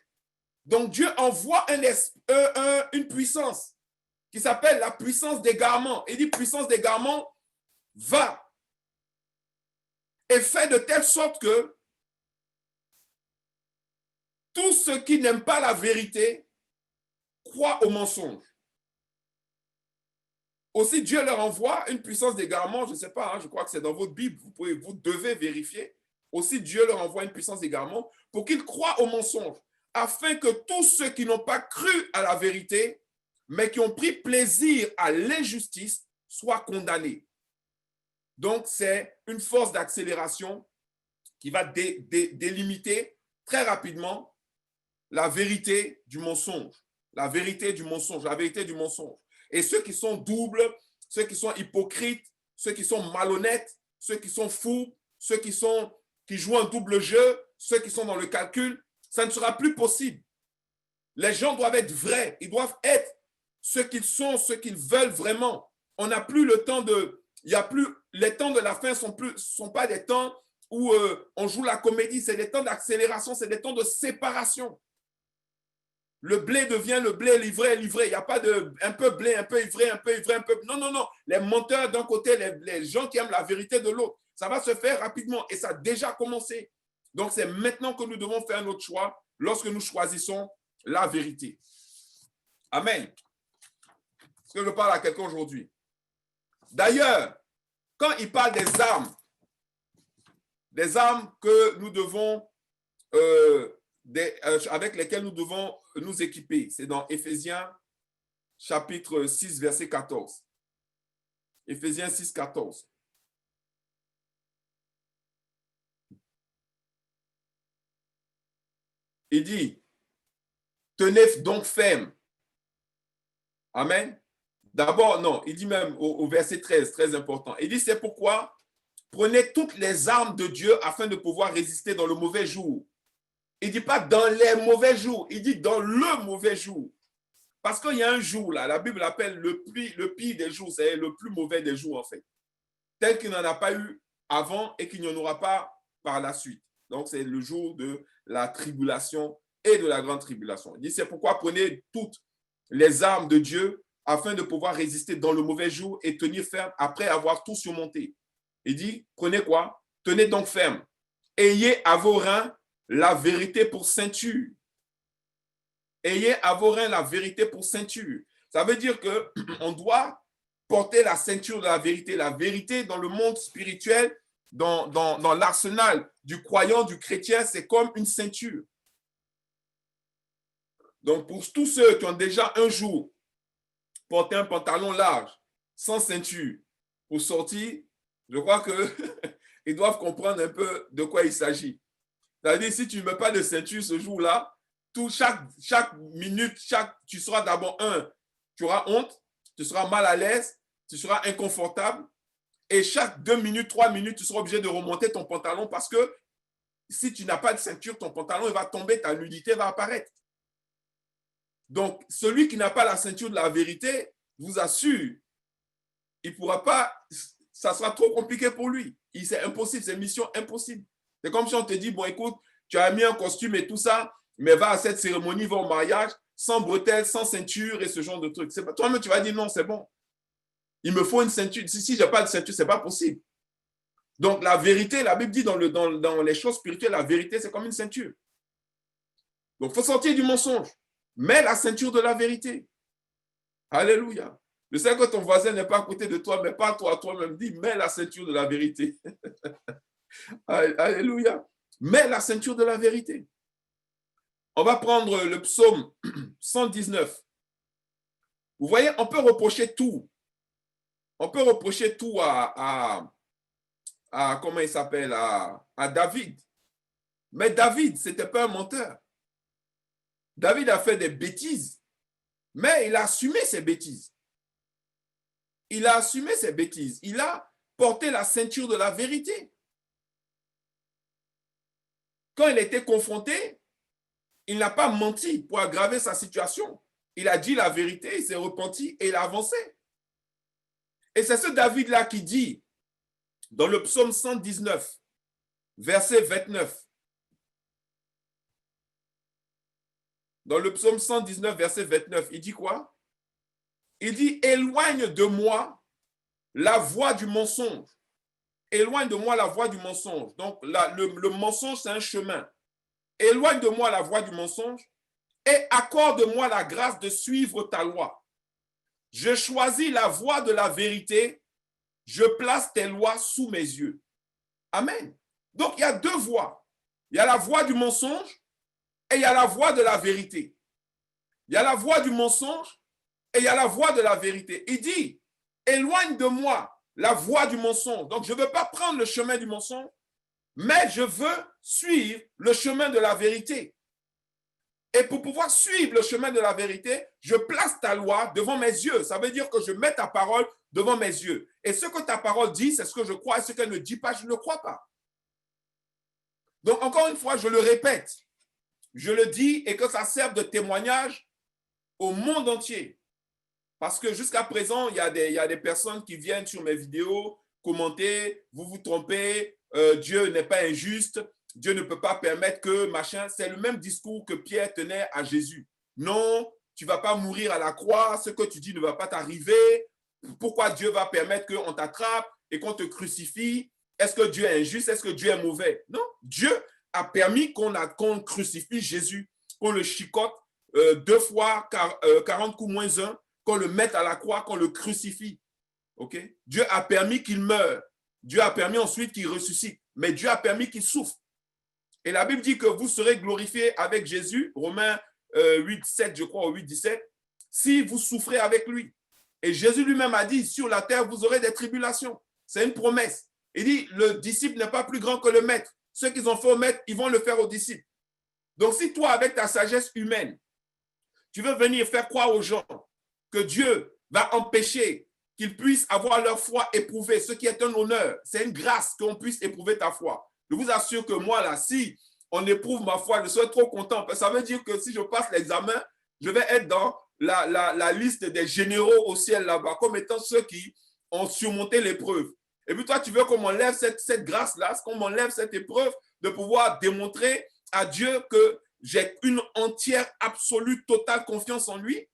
Donc Dieu envoie une puissance qui s'appelle la puissance d'égarement. Il dit puissance d'égarement, va et fait de telle sorte que tous ceux qui n'aiment pas la vérité croient au mensonge. Aussi, Dieu leur envoie une puissance d'égarement, je ne sais pas, je crois que c'est dans votre Bible, vous devez vérifier. Aussi, Dieu leur envoie une puissance d'égarement pour qu'ils croient au mensonge, afin que tous ceux qui n'ont pas cru à la vérité, mais qui ont pris plaisir à l'injustice, soient condamnés. Donc, c'est une force d'accélération qui va délimiter très rapidement la vérité du mensonge. La vérité du mensonge, la vérité du mensonge. Et ceux qui sont doubles, ceux qui sont hypocrites, ceux qui sont malhonnêtes, ceux qui sont fous, ceux qui jouent un double jeu, ceux qui sont dans le calcul, ça ne sera plus possible. Les gens doivent être vrais, ils doivent être ce qu'ils sont, ce qu'ils veulent vraiment. On n'a plus le temps les temps de la fin sont pas des temps où on joue la comédie, c'est des temps d'accélération, c'est des temps de séparation. Le blé devient le blé, livré. Il n'y a pas de un peu blé, un peu ivré, un peu ivré, un peu... Non, non, non. Les menteurs d'un côté, les gens qui aiment la vérité de l'autre. Ça va se faire rapidement et ça a déjà commencé. Donc, c'est maintenant que nous devons faire notre choix lorsque nous choisissons la vérité. Amen. Est-ce que je parle à quelqu'un aujourd'hui? D'ailleurs, quand il parle des armes que nous devons... avec lesquels nous devons nous équiper. C'est dans Éphésiens chapitre 6, verset 14. Éphésiens 6, 14. Il dit, tenez donc ferme. Amen. D'abord, non, il dit même au verset 13, très important. Il dit, c'est pourquoi prenez toutes les armes de Dieu afin de pouvoir résister dans le mauvais jour. Il ne dit pas dans les mauvais jours, il dit dans le mauvais jour. Parce qu'il y a un jour, là, la Bible l'appelle le pire des jours, c'est le plus mauvais des jours, en fait. Tel qu'il n'en a pas eu avant et qu'il n'y en aura pas par la suite. Donc, c'est le jour de la tribulation et de la grande tribulation. Il dit, c'est pourquoi prenez toutes les armes de Dieu afin de pouvoir résister dans le mauvais jour et tenir ferme après avoir tout surmonté. Il dit, prenez quoi? Tenez donc ferme. Ayez à vos reins la vérité pour ceinture. Ayez à vos reins la vérité pour ceinture. Ça veut dire qu'on doit porter la ceinture de la vérité dans le monde spirituel, dans l'arsenal du croyant, du chrétien, c'est comme une ceinture. Donc, pour tous ceux qui ont déjà un jour porté un pantalon large, sans ceinture, pour sortir, je crois qu'ils doivent comprendre un peu de quoi il s'agit. C'est-à-dire, si tu ne mets pas de ceinture ce jour-là, chaque minute, tu seras d'abord tu auras honte, tu seras mal à l'aise, tu seras inconfortable. Et chaque 2 minutes, 3 minutes, tu seras obligé de remonter ton pantalon parce que si tu n'as pas de ceinture, ton pantalon il va tomber, ta nudité va apparaître. Donc, celui qui n'a pas la ceinture de la vérité, je vous assure, il ne pourra pas, ça sera trop compliqué pour lui. C'est impossible, c'est une mission impossible. C'est comme si on te dit, bon, écoute, tu as mis un costume et tout ça, mais va à cette cérémonie, va au mariage, sans bretelles, sans ceinture et ce genre de trucs. Toi-même, tu vas dire, non, c'est bon. Il me faut une ceinture. Si je n'ai pas de ceinture, ce n'est pas possible. Donc, la vérité, la Bible dit dans les choses spirituelles, la vérité, c'est comme une ceinture. Donc, il faut sortir du mensonge. Mets la ceinture de la vérité. Alléluia. Je sais que ton voisin n'est pas à côté de toi, mais pas toi, toi-même. Dis, mets la ceinture de la vérité. Alléluia. Mets la ceinture de la vérité. On va prendre le psaume 119. Vous voyez, on peut reprocher tout. On peut reprocher tout à comment il s'appelle, à David. Mais David, ce n'était pas un menteur. David a fait des bêtises, mais il a assumé ses bêtises. Il a assumé ses bêtises. Il a porté la ceinture de la vérité. Quand il était confronté, il n'a pas menti pour aggraver sa situation. Il a dit la vérité, il s'est repenti et il a avancé. Et c'est ce David-là qui dit, dans le psaume 119, verset 29, dans le psaume 119, verset 29, il dit quoi? Il dit, éloigne de moi la voie du mensonge. Éloigne de moi la voie du mensonge. Donc, le mensonge, c'est un chemin. Éloigne de moi la voie du mensonge et accorde-moi la grâce de suivre ta loi. Je choisis la voie de la vérité. Je place tes lois sous mes yeux. Amen. Donc, il y a deux voies. Il y a la voie du mensonge et il y a la voie de la vérité. Il y a la voie du mensonge et il y a la voie de la vérité. Il dit, éloigne de moi la voie du mensonge. Donc, je ne veux pas prendre le chemin du mensonge, mais je veux suivre le chemin de la vérité. Et pour pouvoir suivre le chemin de la vérité, je place ta loi devant mes yeux. Ça veut dire que je mets ta parole devant mes yeux. Et ce que ta parole dit, c'est ce que je crois. Et ce qu'elle ne dit pas, je ne le crois pas. Donc, encore une fois, je le répète. Je le dis et que ça serve de témoignage au monde entier. Parce que jusqu'à présent, il y a des personnes qui viennent sur mes vidéos commenter, vous vous trompez, Dieu n'est pas injuste, Dieu ne peut pas permettre que machin. C'est le même discours que Pierre tenait à Jésus. Non, tu ne vas pas mourir à la croix, ce que tu dis ne va pas t'arriver. Pourquoi Dieu va permettre qu'on t'attrape et qu'on te crucifie? Est-ce que Dieu est injuste? Est-ce que Dieu est mauvais? Non, Dieu a permis qu'on crucifie Jésus, qu'on le chicote 2 fois 40 coups moins 1, qu'on le mette à la croix, qu'on le crucifie. Okay? Dieu a permis qu'il meure. Dieu a permis ensuite qu'il ressuscite. Mais Dieu a permis qu'il souffre. Et la Bible dit que vous serez glorifiés avec Jésus, Romains 8, 7, je crois, ou 8, 17, si vous souffrez avec lui. Et Jésus lui-même a dit, sur la terre, vous aurez des tribulations. C'est une promesse. Il dit, le disciple n'est pas plus grand que le maître. Ce qu'ils ont fait au maître, ils vont le faire aux disciples. Donc, si toi, avec ta sagesse humaine, tu veux venir faire croire aux gens que Dieu va empêcher qu'ils puissent avoir leur foi éprouvée, ce qui est un honneur, c'est une grâce qu'on puisse éprouver ta foi. Je vous assure que moi, là, si on éprouve ma foi, je serai trop content. Ça veut dire que si je passe l'examen, je vais être dans la liste des généraux au ciel là-bas, comme étant ceux qui ont surmonté l'épreuve. Et puis toi, tu veux qu'on m'enlève cette grâce-là, qu'on m'enlève cette épreuve de pouvoir démontrer à Dieu que j'ai une entière, absolue, totale confiance en lui.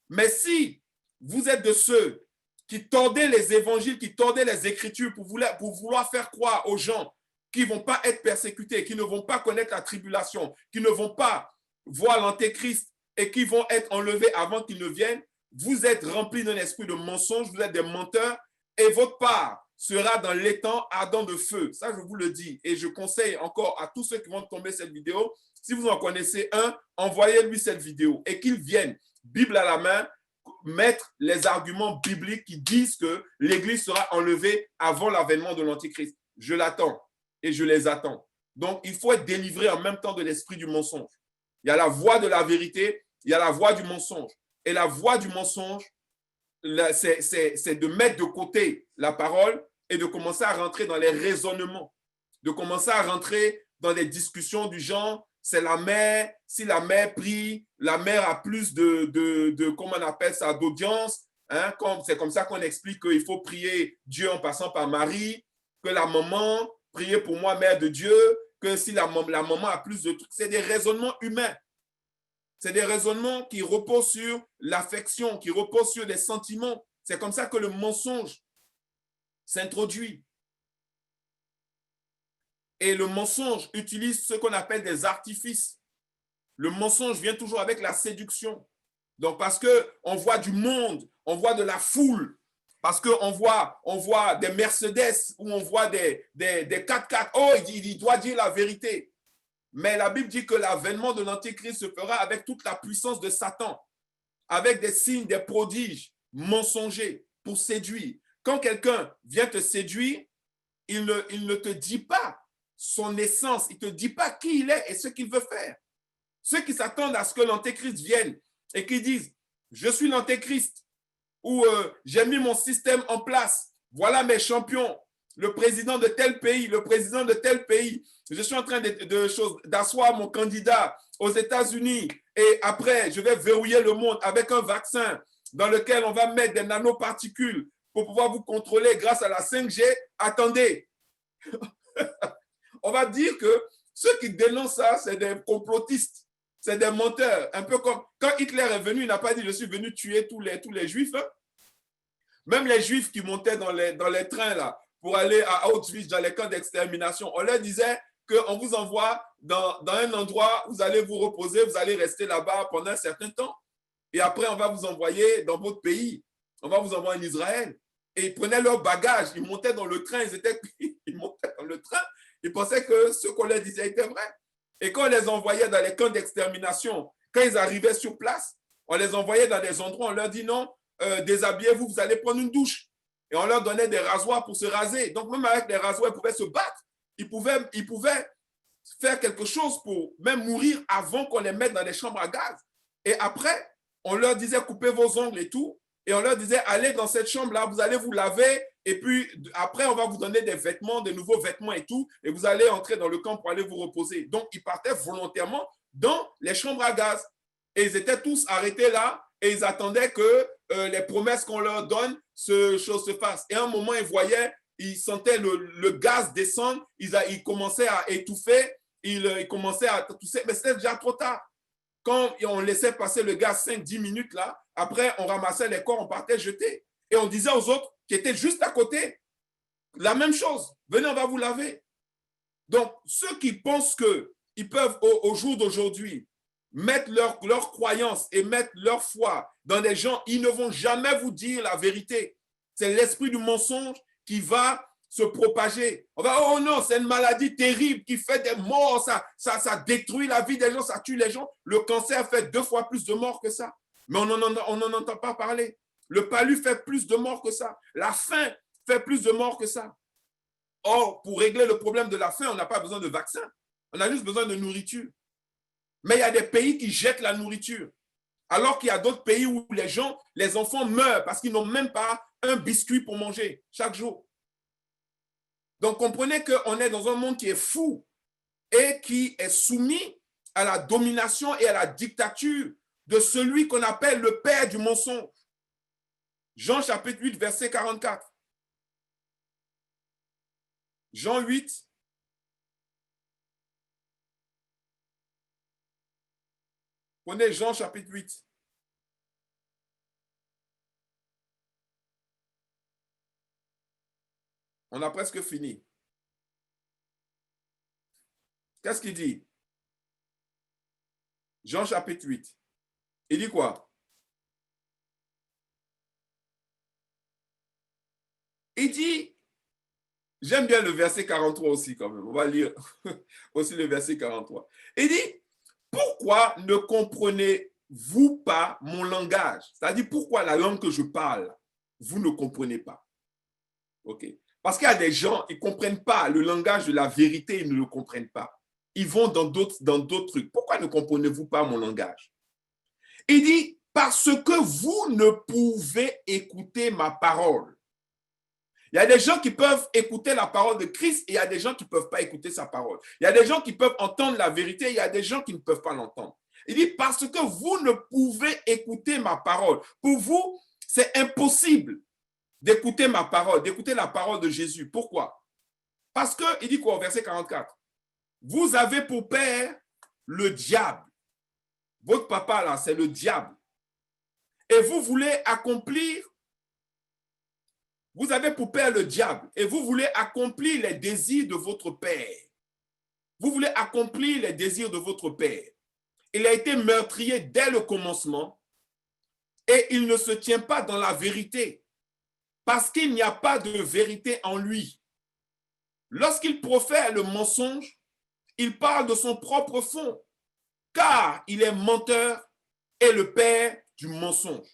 Mais si vous êtes de ceux qui tordaient les évangiles, qui tordaient les écritures pour vouloir faire croire aux gens qui ne vont pas être persécutés, qui ne vont pas connaître la tribulation, qui ne vont pas voir l'antéchrist et qui vont être enlevés avant qu'il ne vienne, vous êtes remplis d'un esprit de mensonge, vous êtes des menteurs et votre part sera dans l'étang ardent de feu. Ça, je vous le dis. Et je conseille encore à tous ceux qui vont tomber cette vidéo, si vous en connaissez un, envoyez-lui cette vidéo et qu'il vienne, Bible à la main, mettre les arguments bibliques qui disent que l'Église sera enlevée avant l'avènement de l'Antichrist. Je l'attends et je les attends. Donc, il faut être délivré en même temps de l'esprit du mensonge. Il y a la voie de la vérité, il y a la voie du mensonge. Et la voie du mensonge, c'est de mettre de côté la parole et de commencer à rentrer dans les raisonnements, de commencer à rentrer dans les discussions du genre, c'est la mère, si la mère prie, la mère a plus comment on appelle ça, d'audience. Hein, c'est comme ça qu'on explique qu'il faut prier Dieu en passant par Marie, que la maman, priez pour moi, mère de Dieu, que si la maman a plus de trucs. C'est des raisonnements humains. C'est des raisonnements qui reposent sur l'affection, qui reposent sur des sentiments. C'est comme ça que le mensonge s'introduit. Et le mensonge utilise ce qu'on appelle des artifices. Le mensonge vient toujours avec la séduction. Donc, parce qu'on voit du monde, on voit de la foule, parce qu'on voit des Mercedes ou on voit des 4x4. Oh, il doit dire la vérité. Mais la Bible dit que l'avènement de l'Antéchrist se fera avec toute la puissance de Satan, avec des signes, des prodiges mensongers. pour séduire. Quand quelqu'un vient te séduire, il ne te dit pas son essence, il ne te dit pas qui il est et ce qu'il veut faire. Ceux qui s'attendent à ce que l'antéchrist vienne et qui disent « Je suis l'antéchrist » ou « J'ai mis mon système en place, voilà mes champions, le président de tel pays, le président de tel pays, je suis en train d'asseoir mon candidat aux États-Unis et après, je vais verrouiller le monde avec un vaccin dans lequel on va mettre des nanoparticules pour pouvoir vous contrôler grâce à la 5G. » Attendez, on va dire que ceux qui dénoncent ça, c'est des complotistes, c'est des menteurs. Un peu comme quand Hitler est venu, il n'a pas dit « Je suis venu tuer tous les juifs. » Même les juifs qui montaient dans les trains là, pour aller à Auschwitz, dans les camps d'extermination, on leur disait qu'on vous envoie dans un endroit où vous allez vous reposer, vous allez rester là-bas pendant un certain temps. Et après, on va vous envoyer dans votre pays. On va vous envoyer en Israël. Et ils prenaient leurs bagages, ils montaient dans le train, ils montaient dans le train, ils pensaient que ce qu'on leur disait était vrai. Et quand on les envoyait dans les camps d'extermination, quand ils arrivaient sur place, on les envoyait dans des endroits, on leur dit non, déshabillez-vous, vous allez prendre une douche. Et on leur donnait des rasoirs pour se raser. Donc même avec les rasoirs, ils pouvaient se battre. Ils pouvaient faire quelque chose pour même mourir avant qu'on les mette dans des chambres à gaz. Et après, on leur disait coupez vos ongles et tout. Et on leur disait allez dans cette chambre-là, vous allez vous laver. Et puis après, on va vous donner des vêtements, des nouveaux vêtements et tout. Et vous allez entrer dans le camp pour aller vous reposer. Donc, ils partaient volontairement dans les chambres à gaz. Et ils étaient tous arrêtés là. Et ils attendaient que les promesses qu'on leur donne, ce chose se fasse. Et à un moment, ils voyaient, ils sentaient le gaz descendre. Ils commençaient à étouffer. Ils commençaient à tousser. Mais c'était déjà trop tard. Quand on laissait passer le gaz 5-10 minutes là, après, on ramassait les corps, on partait jeter. Et on disait aux autres qui étaient juste à côté, la même chose. Venez, on va vous laver. Donc, ceux qui pensent qu'ils peuvent, au jour d'aujourd'hui, mettre leur croyance et mettre leur foi dans des gens, ils ne vont jamais vous dire la vérité. C'est l'esprit du mensonge qui va se propager. On va, oh non, c'est une maladie terrible qui fait des morts, ça détruit la vie des gens, ça tue les gens. Le cancer fait 2 fois plus de morts que ça. Mais on n'en entend pas parler. Le palu fait plus de morts que ça. La faim fait plus de morts que ça. Or, pour régler le problème de la faim, on n'a pas besoin de vaccin. On a juste besoin de nourriture. Mais il y a des pays qui jettent la nourriture. Alors qu'il y a d'autres pays où les enfants meurent parce qu'ils n'ont même pas un biscuit pour manger chaque jour. Donc, comprenez qu'on est dans un monde qui est fou et qui est soumis à la domination et à la dictature de celui qu'on appelle le père du mensonge. Jean chapitre 8, verset 44. Jean 8. Prenez Jean chapitre 8. On a presque fini. Qu'est-ce qu'il dit? Jean chapitre 8. Il dit quoi? Il dit, j'aime bien le verset 43 aussi quand même. On va lire aussi le verset 43. Il dit, pourquoi ne comprenez-vous pas mon langage? C'est-à-dire, pourquoi la langue que je parle, vous ne comprenez pas? OK. Parce qu'il y a des gens, ils ne comprennent pas le langage de la vérité, ils ne le comprennent pas. Ils vont dans d'autres trucs. Pourquoi ne comprenez-vous pas mon langage? Il dit, parce que vous ne pouvez écouter ma parole. Il y a des gens qui peuvent écouter la parole de Christ et il y a des gens qui ne peuvent pas écouter sa parole. Il y a des gens qui peuvent entendre la vérité et il y a des gens qui ne peuvent pas l'entendre. Il dit, parce que vous ne pouvez écouter ma parole. Pour vous, c'est impossible d'écouter ma parole, d'écouter la parole de Jésus. Pourquoi? Parce que, il dit quoi au verset 44? Vous avez pour père le diable. Votre papa, là, c'est le diable. Et vous voulez accomplir, vous avez pour père le diable, et vous voulez accomplir les désirs de votre père. Vous voulez accomplir les désirs de votre père. Il a été meurtrier dès le commencement, et il ne se tient pas dans la vérité, parce qu'il n'y a pas de vérité en lui. Lorsqu'il profère le mensonge, il parle de son propre fond, car il est menteur et le père du mensonge.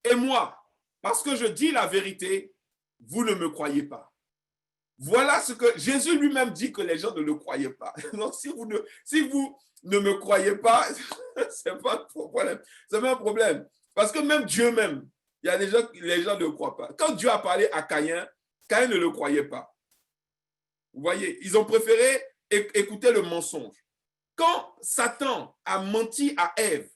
Et moi, parce que je dis la vérité, vous ne me croyez pas. Voilà ce que Jésus lui-même dit que les gens ne le croyaient pas. Donc, si vous ne me croyez pas, ce n'est pas un problème. C'est pas un problème. Parce que même Dieu même, il y a des gens, les gens ne le croient pas. Quand Dieu a parlé à Caïn, Caïn ne le croyait pas. Vous voyez, ils ont préféré écouter le mensonge. Quand Satan a menti à Ève,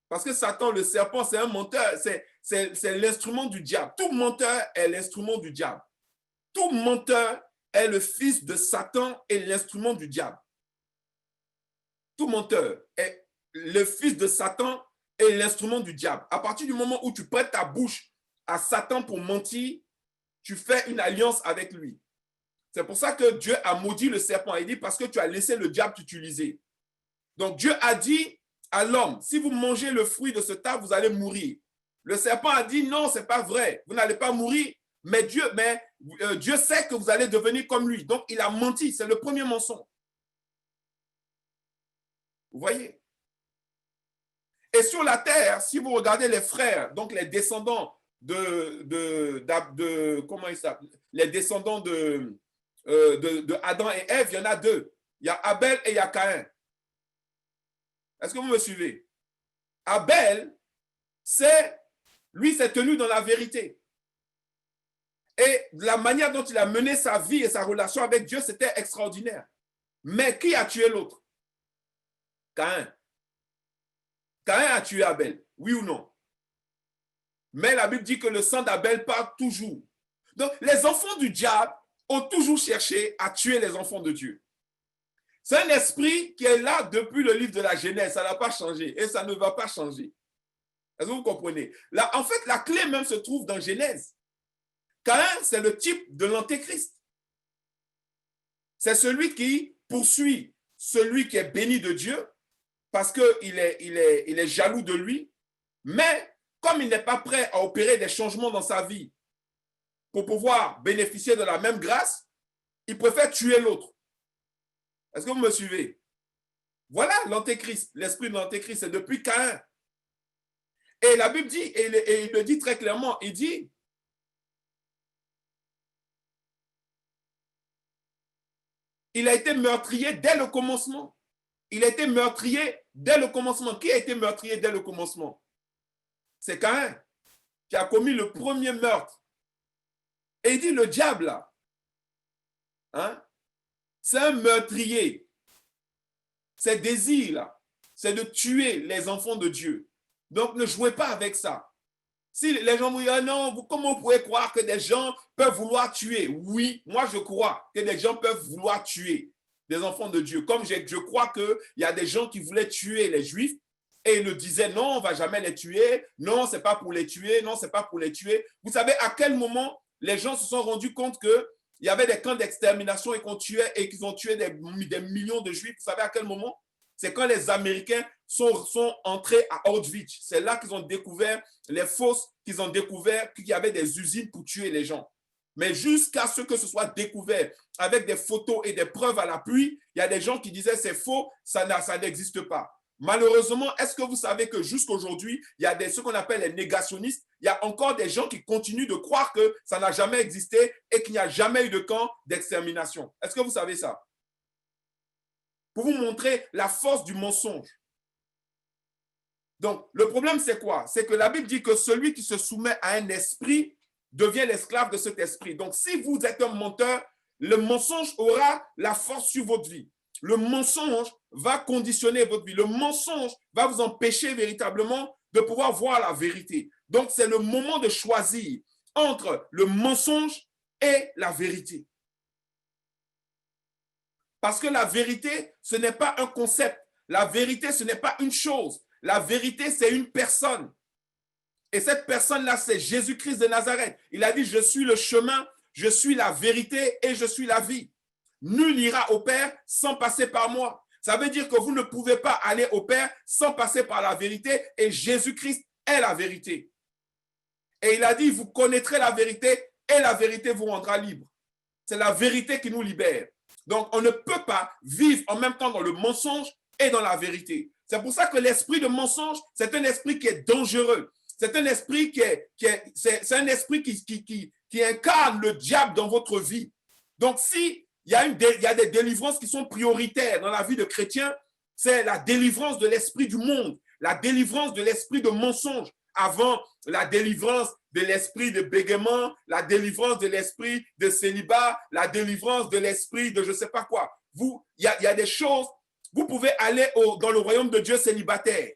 parce que Satan, le serpent, c'est un menteur, c'est l'instrument du diable. Tout menteur est l'instrument du diable. Tout menteur est le fils de Satan et l'instrument du diable. Tout menteur est le fils de Satan et l'instrument du diable. À partir du moment où tu prêtes ta bouche à Satan pour mentir, tu fais une alliance avec lui. C'est pour ça que Dieu a maudit le serpent. Il dit parce que tu as laissé le diable t'utiliser. Donc Dieu a dit à l'homme, si vous mangez le fruit de ce arbre, vous allez mourir. Le serpent a dit non, ce n'est pas vrai, vous n'allez pas mourir, mais Dieu sait que vous allez devenir comme lui. Donc il a menti, c'est le premier mensonge. Vous voyez? Et sur la terre, si vous regardez les frères, donc les descendants comment il s'appelle? Les descendants de Adam et Ève, il y en a deux. Il y a Abel et il y a Caïn. Est-ce que vous me suivez? Abel, lui s'est tenu dans la vérité. Et la manière dont il a mené sa vie et sa relation avec Dieu, c'était extraordinaire. Mais qui a tué l'autre? Caïn. Caïn a tué Abel, oui ou non? Mais la Bible dit que le sang d'Abel part toujours. Donc, les enfants du diable ont toujours cherché à tuer les enfants de Dieu. C'est un esprit qui est là depuis le livre de la Genèse. Ça n'a pas changé et ça ne va pas changer. Est-ce que vous comprenez? Là, en fait, la clé même se trouve dans Genèse. Caïn, c'est le type de l'antéchrist. C'est celui qui poursuit celui qui est béni de Dieu parce qu'il est jaloux de lui. Mais comme il n'est pas prêt à opérer des changements dans sa vie pour pouvoir bénéficier de la même grâce, il préfère tuer l'autre. Est-ce que vous me suivez? Voilà l'antéchrist, l'esprit de l'antéchrist, c'est depuis Caïn. Et la Bible dit, et il le dit très clairement, il dit, il a été meurtrier dès le commencement. Il a été meurtrier dès le commencement. Qui a été meurtrier dès le commencement? C'est Caïn qui a commis le premier meurtre. Et il dit, le diable, là, hein, c'est un meurtrier. Ses désirs, là, c'est de tuer les enfants de Dieu. Donc, ne jouez pas avec ça. Si les gens vous disent, ah non, comment vous pouvez croire que des gens peuvent vouloir tuer? Oui, moi, je crois que des gens peuvent vouloir tuer des enfants de Dieu. Comme je crois qu'il y a des gens qui voulaient tuer les Juifs et ils le disaient, non, on ne va jamais les tuer. Non, ce n'est pas pour les tuer. Non, ce n'est pas pour les tuer. Vous savez à quel moment les gens se sont rendus compte qu'il y avait des camps d'extermination et qu'on tuait et qu'ils ont tué des millions de Juifs? Vous savez à quel moment? C'est quand les Américains sont entrés à Auschwitz. C'est là qu'ils ont découvert les fosses, qu'ils ont découvert qu'il y avait des usines pour tuer les gens. Mais jusqu'à ce que ce soit découvert avec des photos et des preuves à l'appui, il y a des gens qui disaient c'est faux, ça n'existe pas. Malheureusement, est-ce que vous savez que jusqu'aujourd'hui, il y a ce qu'on appelle les négationnistes, il y a encore des gens qui continuent de croire que ça n'a jamais existé et qu'il n'y a jamais eu de camp d'extermination. Est-ce que vous savez ça? Pour vous montrer la force du mensonge. Donc, le problème, c'est quoi? C'est que la Bible dit que celui qui se soumet à un esprit devient l'esclave de cet esprit. Donc, si vous êtes un menteur, le mensonge aura la force sur votre vie. Le mensonge va conditionner votre vie. Le mensonge va vous empêcher véritablement de pouvoir voir la vérité. Donc, c'est le moment de choisir entre le mensonge et la vérité. Parce que la vérité, ce n'est pas un concept. La vérité, ce n'est pas une chose. La vérité, c'est une personne. Et cette personne-là, c'est Jésus-Christ de Nazareth. Il a dit, je suis le chemin, je suis la vérité et je suis la vie. Nul n'ira au Père sans passer par moi. Ça veut dire que vous ne pouvez pas aller au Père sans passer par la vérité et Jésus-Christ est la vérité. Et il a dit, vous connaîtrez la vérité et la vérité vous rendra libre. C'est la vérité qui nous libère. Donc, on ne peut pas vivre en même temps dans le mensonge et dans la vérité. C'est pour ça que l'esprit de mensonge, c'est un esprit qui est dangereux. c'est un esprit c'est un esprit qui incarne le diable dans votre vie. Donc, si il y a des délivrances qui sont prioritaires dans la vie de chrétien, c'est la délivrance de l'esprit du monde, la délivrance de l'esprit de mensonge, avant la délivrance de l'esprit de bégaiement, la délivrance de l'esprit de célibat, la délivrance de l'esprit de je ne sais pas quoi. Il y a des choses, vous pouvez aller dans le royaume de Dieu célibataire.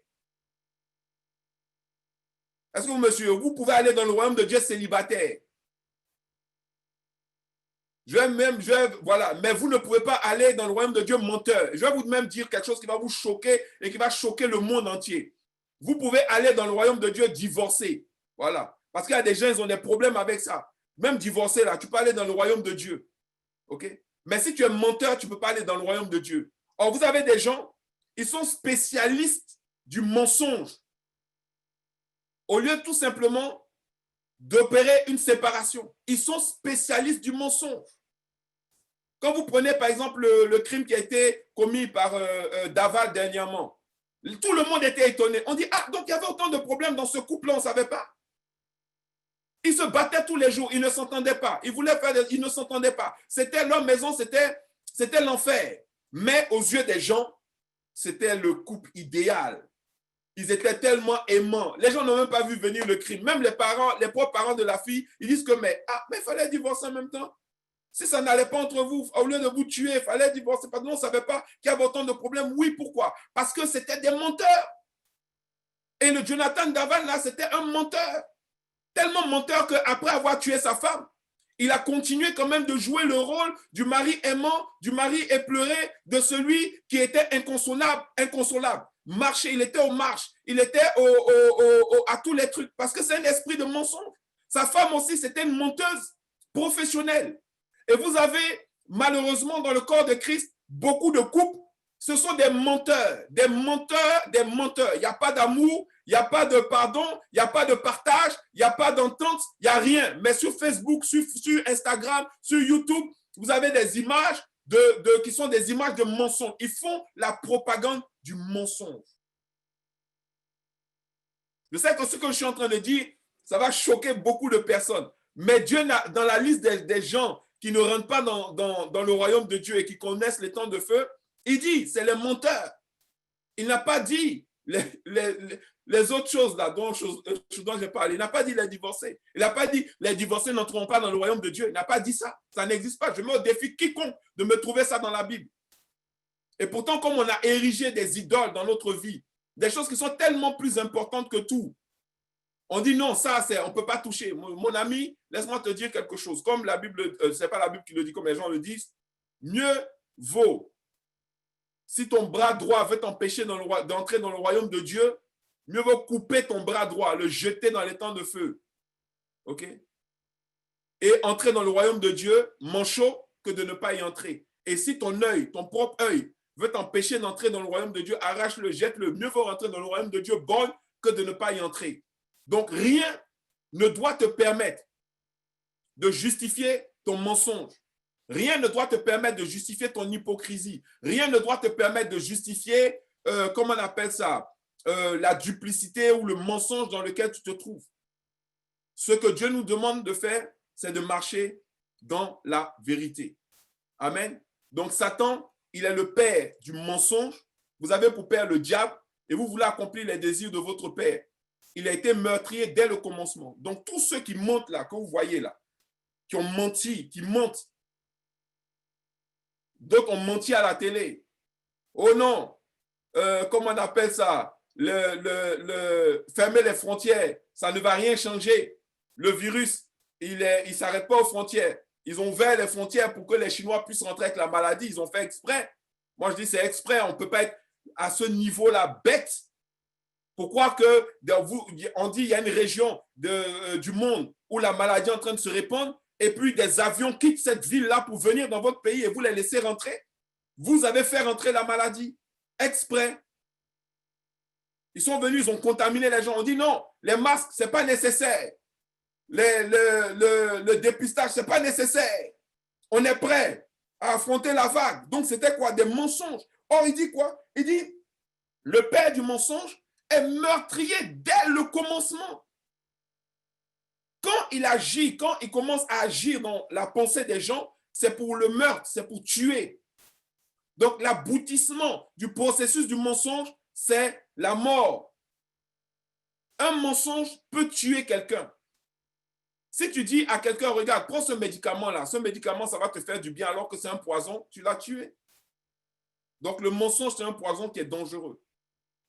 Est-ce que vous me suivez? Vous pouvez aller dans le royaume de Dieu célibataire. Voilà, mais vous ne pouvez pas aller dans le royaume de Dieu menteur. Je vais vous même dire quelque chose qui va vous choquer et qui va choquer le monde entier. Vous pouvez aller dans le royaume de Dieu divorcé. Voilà. Parce qu'il y a des gens, ils ont des problèmes avec ça. Même divorcé, là, tu peux aller dans le royaume de Dieu. OK? Mais si tu es menteur, tu ne peux pas aller dans le royaume de Dieu. Or, vous avez des gens, ils sont spécialistes du mensonge. Au lieu tout simplement d'opérer une séparation, ils sont spécialistes du mensonge. Quand vous prenez par exemple le crime qui a été commis par Daval dernièrement, tout le monde était étonné. On dit, ah, donc il y avait autant de problèmes dans ce couple-là, on ne savait pas. Ils se battaient tous les jours, ils ne s'entendaient pas. Ils voulaient faire, ils ne s'entendaient pas. C'était leur maison, c'était l'enfer. Mais aux yeux des gens, c'était le couple idéal. Ils étaient tellement aimants. Les gens n'ont même pas vu venir le crime. Même les propres parents de la fille, ils disent que mais il fallait divorcer en même temps. Si ça n'allait pas entre vous, au lieu de vous tuer, il fallait divorcer. Parce que nous, on ne savait pas qu'il y avait autant de problèmes. Oui, pourquoi? Parce que c'était des menteurs. Et le Jonathan Daval, là, c'était un menteur. Tellement menteur qu'après avoir tué sa femme, il a continué quand même de jouer le rôle du mari aimant, du mari éploré, de celui qui était inconsolable. Marcher, il était aux marches, il était à tous les trucs, parce que c'est un esprit de mensonge. Sa femme aussi, c'était une menteuse professionnelle. Et vous avez, malheureusement, dans le corps de Christ, beaucoup de couples, ce sont des menteurs, des menteurs, des menteurs. Il n'y a pas d'amour, il n'y a pas de pardon, il n'y a pas de partage, il n'y a pas d'entente, il n'y a rien. Mais sur Facebook, sur Instagram, sur YouTube, vous avez des images qui sont des images de mensonges. Ils font la propagande du mensonge. Je sais que ce que je suis en train de dire, ça va choquer beaucoup de personnes. Mais Dieu, dans la liste des gens qui ne rentrent pas dans le royaume de Dieu et qui connaissent les temps de feu, il dit, c'est les menteurs. Il n'a pas dit les autres choses là dont j'ai parlé. Il n'a pas dit les divorcés. Il n'a pas dit les divorcés n'entreront pas dans le royaume de Dieu. Il n'a pas dit ça. Ça n'existe pas. Je mets au défi quiconque de me trouver ça dans la Bible. Et pourtant, comme on a érigé des idoles dans notre vie, des choses qui sont tellement plus importantes que tout, on dit non, ça, on ne peut pas toucher. Mon ami, laisse-moi te dire quelque chose. Comme la Bible, ce n'est pas la Bible qui le dit, comme les gens le disent, mieux vaut, si ton bras droit veut t'empêcher d'entrer dans le royaume de Dieu, mieux vaut couper ton bras droit, le jeter dans les temps de feu. OK? Et entrer dans le royaume de Dieu, manchot, que de ne pas y entrer. Et si ton œil, ton propre œil, veut t'empêcher d'entrer dans le royaume de Dieu, arrache-le, jette-le. Mieux vaut rentrer dans le royaume de Dieu bon que de ne pas y entrer. Donc, rien ne doit te permettre de justifier ton mensonge. Rien ne doit te permettre de justifier ton hypocrisie. Rien ne doit te permettre de justifier, comment on appelle ça, la duplicité ou le mensonge dans lequel tu te trouves. Ce que Dieu nous demande de faire, c'est de marcher dans la vérité. Amen. Donc, Satan, il est le père du mensonge. Vous avez pour père le diable et vous voulez accomplir les désirs de votre père. Il a été meurtrier dès le commencement. Donc, tous ceux qui mentent là, que vous voyez là, qui ont menti, qui mentent, d'autres ont menti à la télé. Oh non, comment on appelle ça? Fermer les frontières, ça ne va rien changer. Le virus, il ne s'arrête pas aux frontières. Ils ont ouvert les frontières pour que les Chinois puissent rentrer avec la maladie. Ils ont fait exprès. Moi, je dis c'est exprès. On ne peut pas être à ce niveau-là bête. Pourquoi on dit qu'il y a une région du monde où la maladie est en train de se répandre et puis des avions quittent cette ville-là pour venir dans votre pays et vous les laissez rentrer? Vous avez fait rentrer la maladie exprès. Ils sont venus, ils ont contaminé les gens. On dit non, les masques, ce n'est pas nécessaire. Le dépistage, ce n'est pas nécessaire. On est prêt à affronter la vague. Donc, c'était quoi? Des mensonges. Or, il dit quoi? Il dit, le père du mensonge est meurtrier dès le commencement. il agit, quand il commence à agir dans la pensée des gens, c'est pour le meurtre, c'est pour tuer. Donc, l'aboutissement du processus du mensonge, c'est la mort. Un mensonge peut tuer quelqu'un. Si tu dis à quelqu'un, regarde, prends ce médicament-là, ce médicament, ça va te faire du bien alors que c'est un poison, tu l'as tué. Donc, le mensonge, c'est un poison qui est dangereux.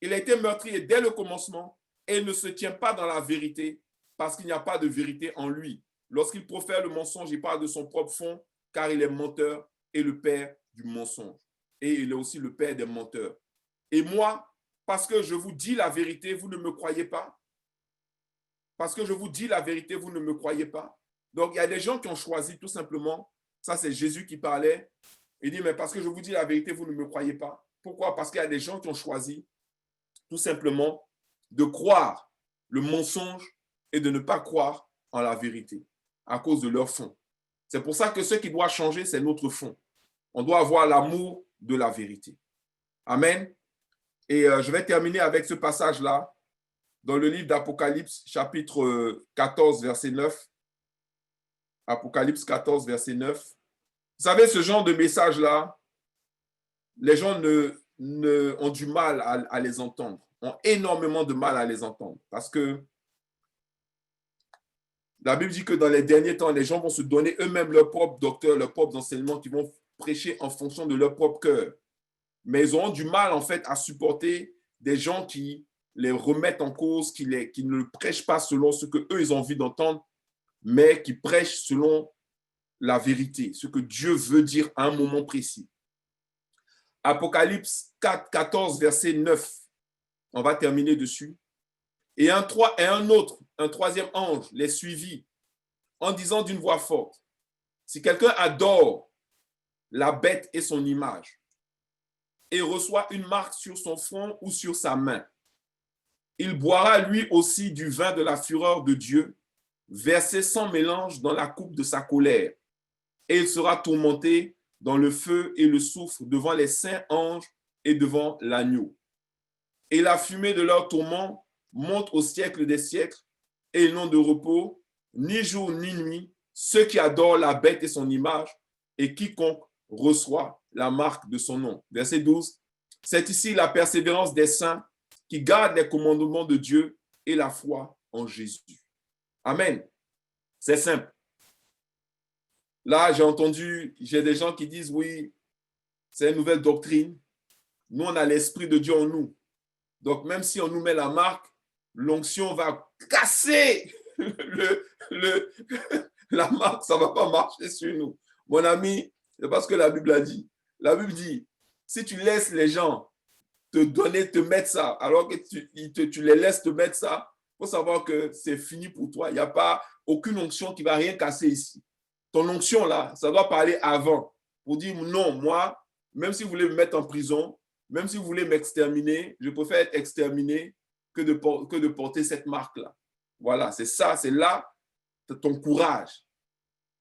Il a été meurtrier dès le commencement et il ne se tient pas dans la vérité parce qu'il n'y a pas de vérité en lui. Lorsqu'il profère le mensonge, il parle de son propre fond car il est menteur et le père du mensonge. Et il est aussi le père des menteurs. Et moi, parce que je vous dis la vérité, vous ne me croyez pas. Parce que je vous dis la vérité, vous ne me croyez pas. Donc, il y a des gens qui ont choisi tout simplement, ça c'est Jésus qui parlait, il dit, mais parce que je vous dis la vérité, vous ne me croyez pas. Pourquoi? Parce qu'il y a des gens qui ont choisi tout simplement de croire le mensonge et de ne pas croire en la vérité à cause de leur fond. C'est pour ça que ce qui doit changer, c'est notre fond. On doit avoir l'amour de la vérité. Amen. Et je vais terminer avec ce passage-là dans le livre d'Apocalypse, chapitre 14, verset 9. Apocalypse 14, verset 9. Vous savez, ce genre de message-là, les gens ont du mal à les entendre, ont énormément de mal à les entendre. Parce que la Bible dit que dans les derniers temps, les gens vont se donner eux-mêmes leurs propres docteurs, leurs propres enseignements, qui vont prêcher en fonction de leur propre cœur. Mais ils auront du mal, en fait, à supporter des gens qui les remettent en cause, qui ne prêchent pas selon ce qu'eux, ils ont envie d'entendre, mais qui prêchent selon la vérité, ce que Dieu veut dire à un moment précis. Apocalypse 4, 14, verset 9. On va terminer dessus. Et un troisième ange les suivit en disant d'une voix forte, si quelqu'un adore la bête et son image et reçoit une marque sur son front ou sur sa main, il boira lui aussi du vin de la fureur de Dieu, versé sans mélange dans la coupe de sa colère, et il sera tourmenté dans le feu et le soufre devant les saints anges et devant l'agneau. Et la fumée de leur tourment monte au siècle des siècles, et ils n'ont de repos, ni jour ni nuit, ceux qui adorent la bête et son image, et quiconque reçoit la marque de son nom. Verset 12. C'est ici la persévérance des saints qui gardent les commandements de Dieu et la foi en Jésus. Amen. C'est simple. Là, j'ai des gens qui disent, oui, c'est une nouvelle doctrine. Nous, on a l'Esprit de Dieu en nous. Donc, même si on nous met la marque, l'onction va casser la marque, ça ne va pas marcher sur nous. Mon ami, c'est parce que la Bible a dit. La Bible dit, si tu laisses les gens te mettre ça, alors que tu les laisses te mettre ça, il faut savoir que c'est fini pour toi. Il n'y a pas aucune onction qui ne va rien casser ici. Ton onction, là, ça doit parler avant. Pour dire, non, moi, même si vous voulez me mettre en prison, même si vous voulez m'exterminer, je préfère être exterminé que de porter cette marque-là. Voilà, c'est ça, c'est là ton courage.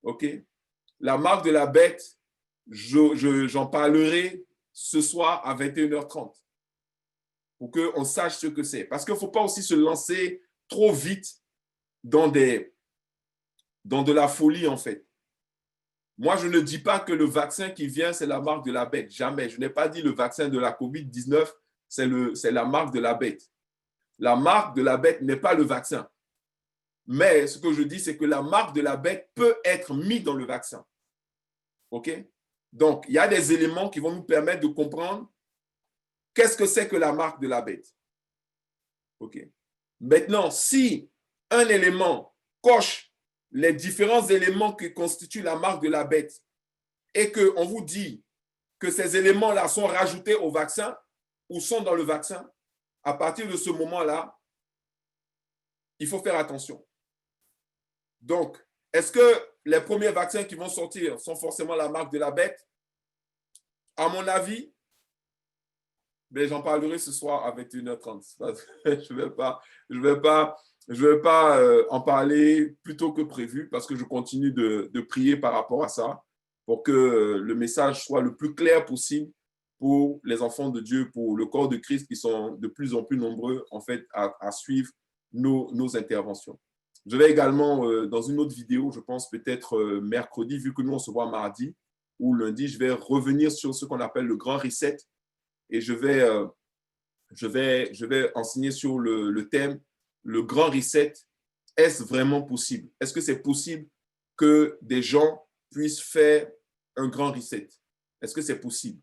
OK? La marque de la bête, j'en parlerai ce soir à 21h30 pour qu'on sache ce que c'est. Parce qu'il ne faut pas aussi se lancer trop vite dans de la folie, en fait. Moi, je ne dis pas que le vaccin qui vient, c'est la marque de la bête. Jamais. Je n'ai pas dit le vaccin de la COVID-19, c'est la marque de la bête. La marque de la bête n'est pas le vaccin. Mais ce que je dis, c'est que la marque de la bête peut être mise dans le vaccin. OK? Donc, il y a des éléments qui vont nous permettre de comprendre qu'est-ce que c'est que la marque de la bête. OK? Maintenant, si un élément coche les différents éléments qui constituent la marque de la bête et qu'on vous dit que ces éléments-là sont rajoutés au vaccin ou sont dans le vaccin, à partir de ce moment-là, il faut faire attention. Donc, est-ce que les premiers vaccins qui vont sortir sont forcément la marque de la bête? À mon avis, mais j'en parlerai ce soir à 21h30. Je ne vais pas en parler plus tôt que prévu parce que je continue de prier par rapport à ça pour que le message soit le plus clair possible pour les enfants de Dieu, pour le corps de Christ qui sont de plus en plus nombreux en fait à suivre nos interventions. Je vais également, dans une autre vidéo, je pense peut-être mercredi, vu que nous, on se voit mardi ou lundi, je vais revenir sur ce qu'on appelle le grand reset et je vais enseigner sur le thème, le grand reset. Est-ce vraiment possible? Est-ce que c'est possible que des gens puissent faire un grand reset? Est-ce que c'est possible?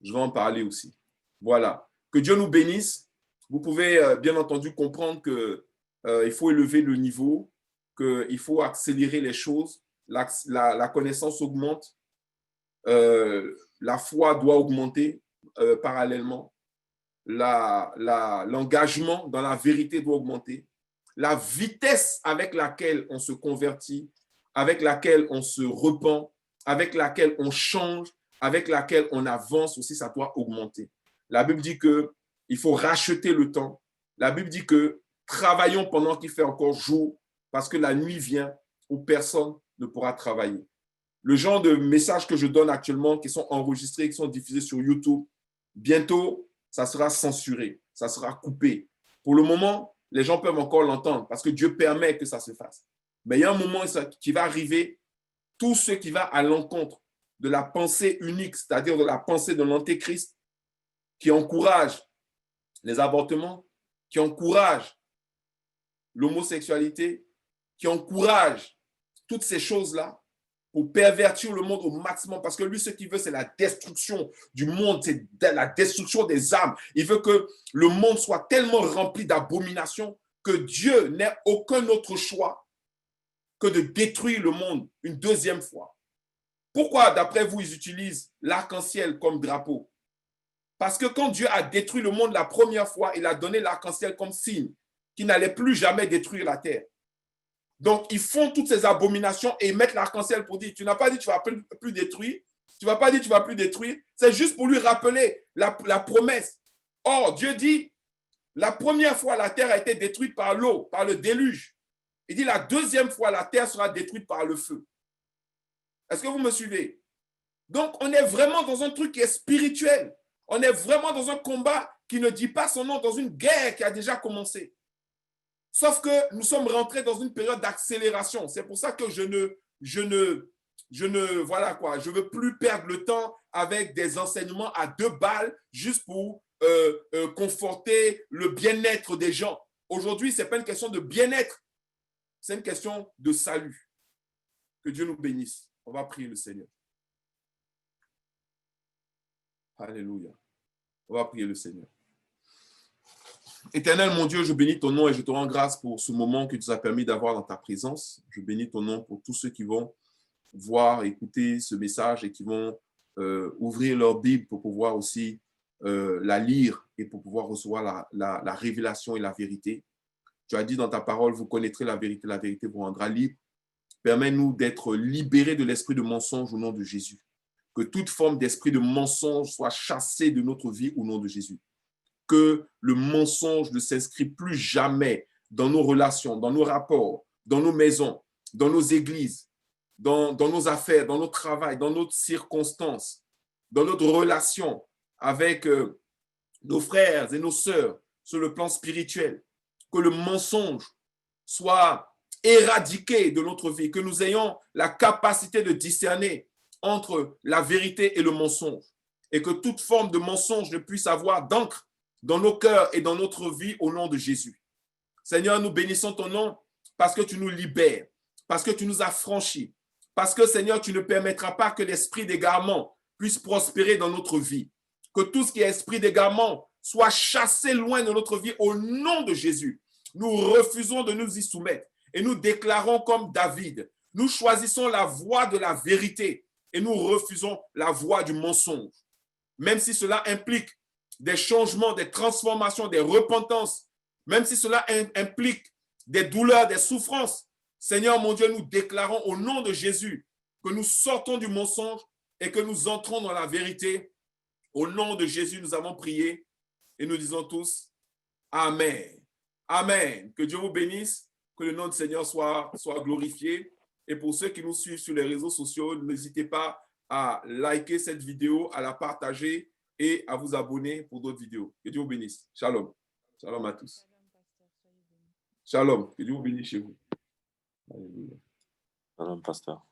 Je vais en parler aussi. Voilà. Que Dieu nous bénisse. Vous pouvez bien entendu comprendre qu'il faut élever le niveau, qu'il faut accélérer les choses. La connaissance augmente. La foi doit augmenter parallèlement. L'engagement dans la vérité doit augmenter. La vitesse avec laquelle on se convertit, avec laquelle on se repent, avec laquelle on change, avec laquelle on avance aussi, ça doit augmenter. La Bible dit qu'il faut racheter le temps. La Bible dit que travaillons pendant qu'il fait encore jour, parce que la nuit vient où personne ne pourra travailler. Le genre de messages que je donne actuellement, qui sont enregistrés, qui sont diffusés sur YouTube, bientôt, ça sera censuré, ça sera coupé. Pour le moment, les gens peuvent encore l'entendre parce que Dieu permet que ça se fasse. Mais il y a un moment qui va arriver, tout ce qui va à l'encontre de la pensée unique, c'est-à-dire de la pensée de l'Antéchrist, qui encourage les avortements, qui encourage l'homosexualité, qui encourage toutes ces choses-là, pour pervertir le monde au maximum, parce que lui, ce qu'il veut, c'est la destruction du monde, c'est la destruction des âmes. Il veut que le monde soit tellement rempli d'abominations que Dieu n'ait aucun autre choix que de détruire le monde une deuxième fois. Pourquoi, d'après vous, ils utilisent l'arc-en-ciel comme drapeau? Parce que quand Dieu a détruit le monde la première fois, il a donné l'arc-en-ciel comme signe qu'il n'allait plus jamais détruire la terre. Donc, ils font toutes ces abominations et ils mettent l'arc-en-ciel pour dire, tu n'as pas dit que tu ne vas plus détruire, tu ne vas pas dire que tu ne vas plus détruire, c'est juste pour lui rappeler la promesse. Or, Dieu dit, la première fois, la terre a été détruite par l'eau, par le déluge. Il dit, la deuxième fois, la terre sera détruite par le feu. Est-ce que vous me suivez? Donc, on est vraiment dans un truc qui est spirituel. On est vraiment dans un combat qui ne dit pas son nom, dans une guerre qui a déjà commencé. Sauf que nous sommes rentrés dans une période d'accélération. C'est pour ça que je veux plus perdre le temps avec des enseignements à 2 balles juste pour conforter le bien-être des gens. Aujourd'hui, ce n'est pas une question de bien-être, c'est une question de salut. Que Dieu nous bénisse. On va prier le Seigneur. Alléluia. On va prier le Seigneur. Éternel, mon Dieu, je bénis ton nom et je te rends grâce pour ce moment que tu nous as permis d'avoir dans ta présence. Je bénis ton nom pour tous ceux qui vont voir, écouter ce message et qui vont ouvrir leur Bible pour pouvoir aussi la lire et pour pouvoir recevoir la révélation et la vérité. Tu as dit dans ta parole, vous connaîtrez la vérité vous rendra libre. Permets-nous d'être libérés de l'esprit de mensonge au nom de Jésus. Que toute forme d'esprit de mensonge soit chassée de notre vie au nom de Jésus. Que le mensonge ne s'inscrit plus jamais dans nos relations, dans nos rapports, dans nos maisons, dans nos églises, dans nos affaires, dans notre travail, dans notre circonstances, dans notre relation avec nos frères et nos sœurs sur le plan spirituel. Que le mensonge soit éradiqué de notre vie, que nous ayons la capacité de discerner entre la vérité et le mensonge et que toute forme de mensonge ne puisse avoir d'encre dans nos cœurs et dans notre vie au nom de Jésus. Seigneur, nous bénissons ton nom parce que tu nous libères, parce que tu nous as franchis, parce que Seigneur, tu ne permettras pas que l'esprit d'égarement puisse prospérer dans notre vie. Que tout ce qui est esprit d'égarement soit chassé loin de notre vie au nom de Jésus. Nous refusons de nous y soumettre et nous déclarons comme David, nous choisissons la voie de la vérité et nous refusons la voie du mensonge. Même si cela implique des changements, des transformations, des repentances, même si cela implique des douleurs, des souffrances. Seigneur mon Dieu, nous déclarons au nom de Jésus que nous sortons du mensonge et que nous entrons dans la vérité. Au nom de Jésus, nous avons prié et nous disons tous Amen. Amen. Que Dieu vous bénisse, que le nom du Seigneur soit glorifié. Et pour ceux qui nous suivent sur les réseaux sociaux, n'hésitez pas à liker cette vidéo, à la partager et à vous abonner pour d'autres vidéos. Que Dieu vous bénisse. Shalom. Shalom à tous. Shalom. Que Dieu vous bénisse chez vous. Alléluia. Shalom, pasteur.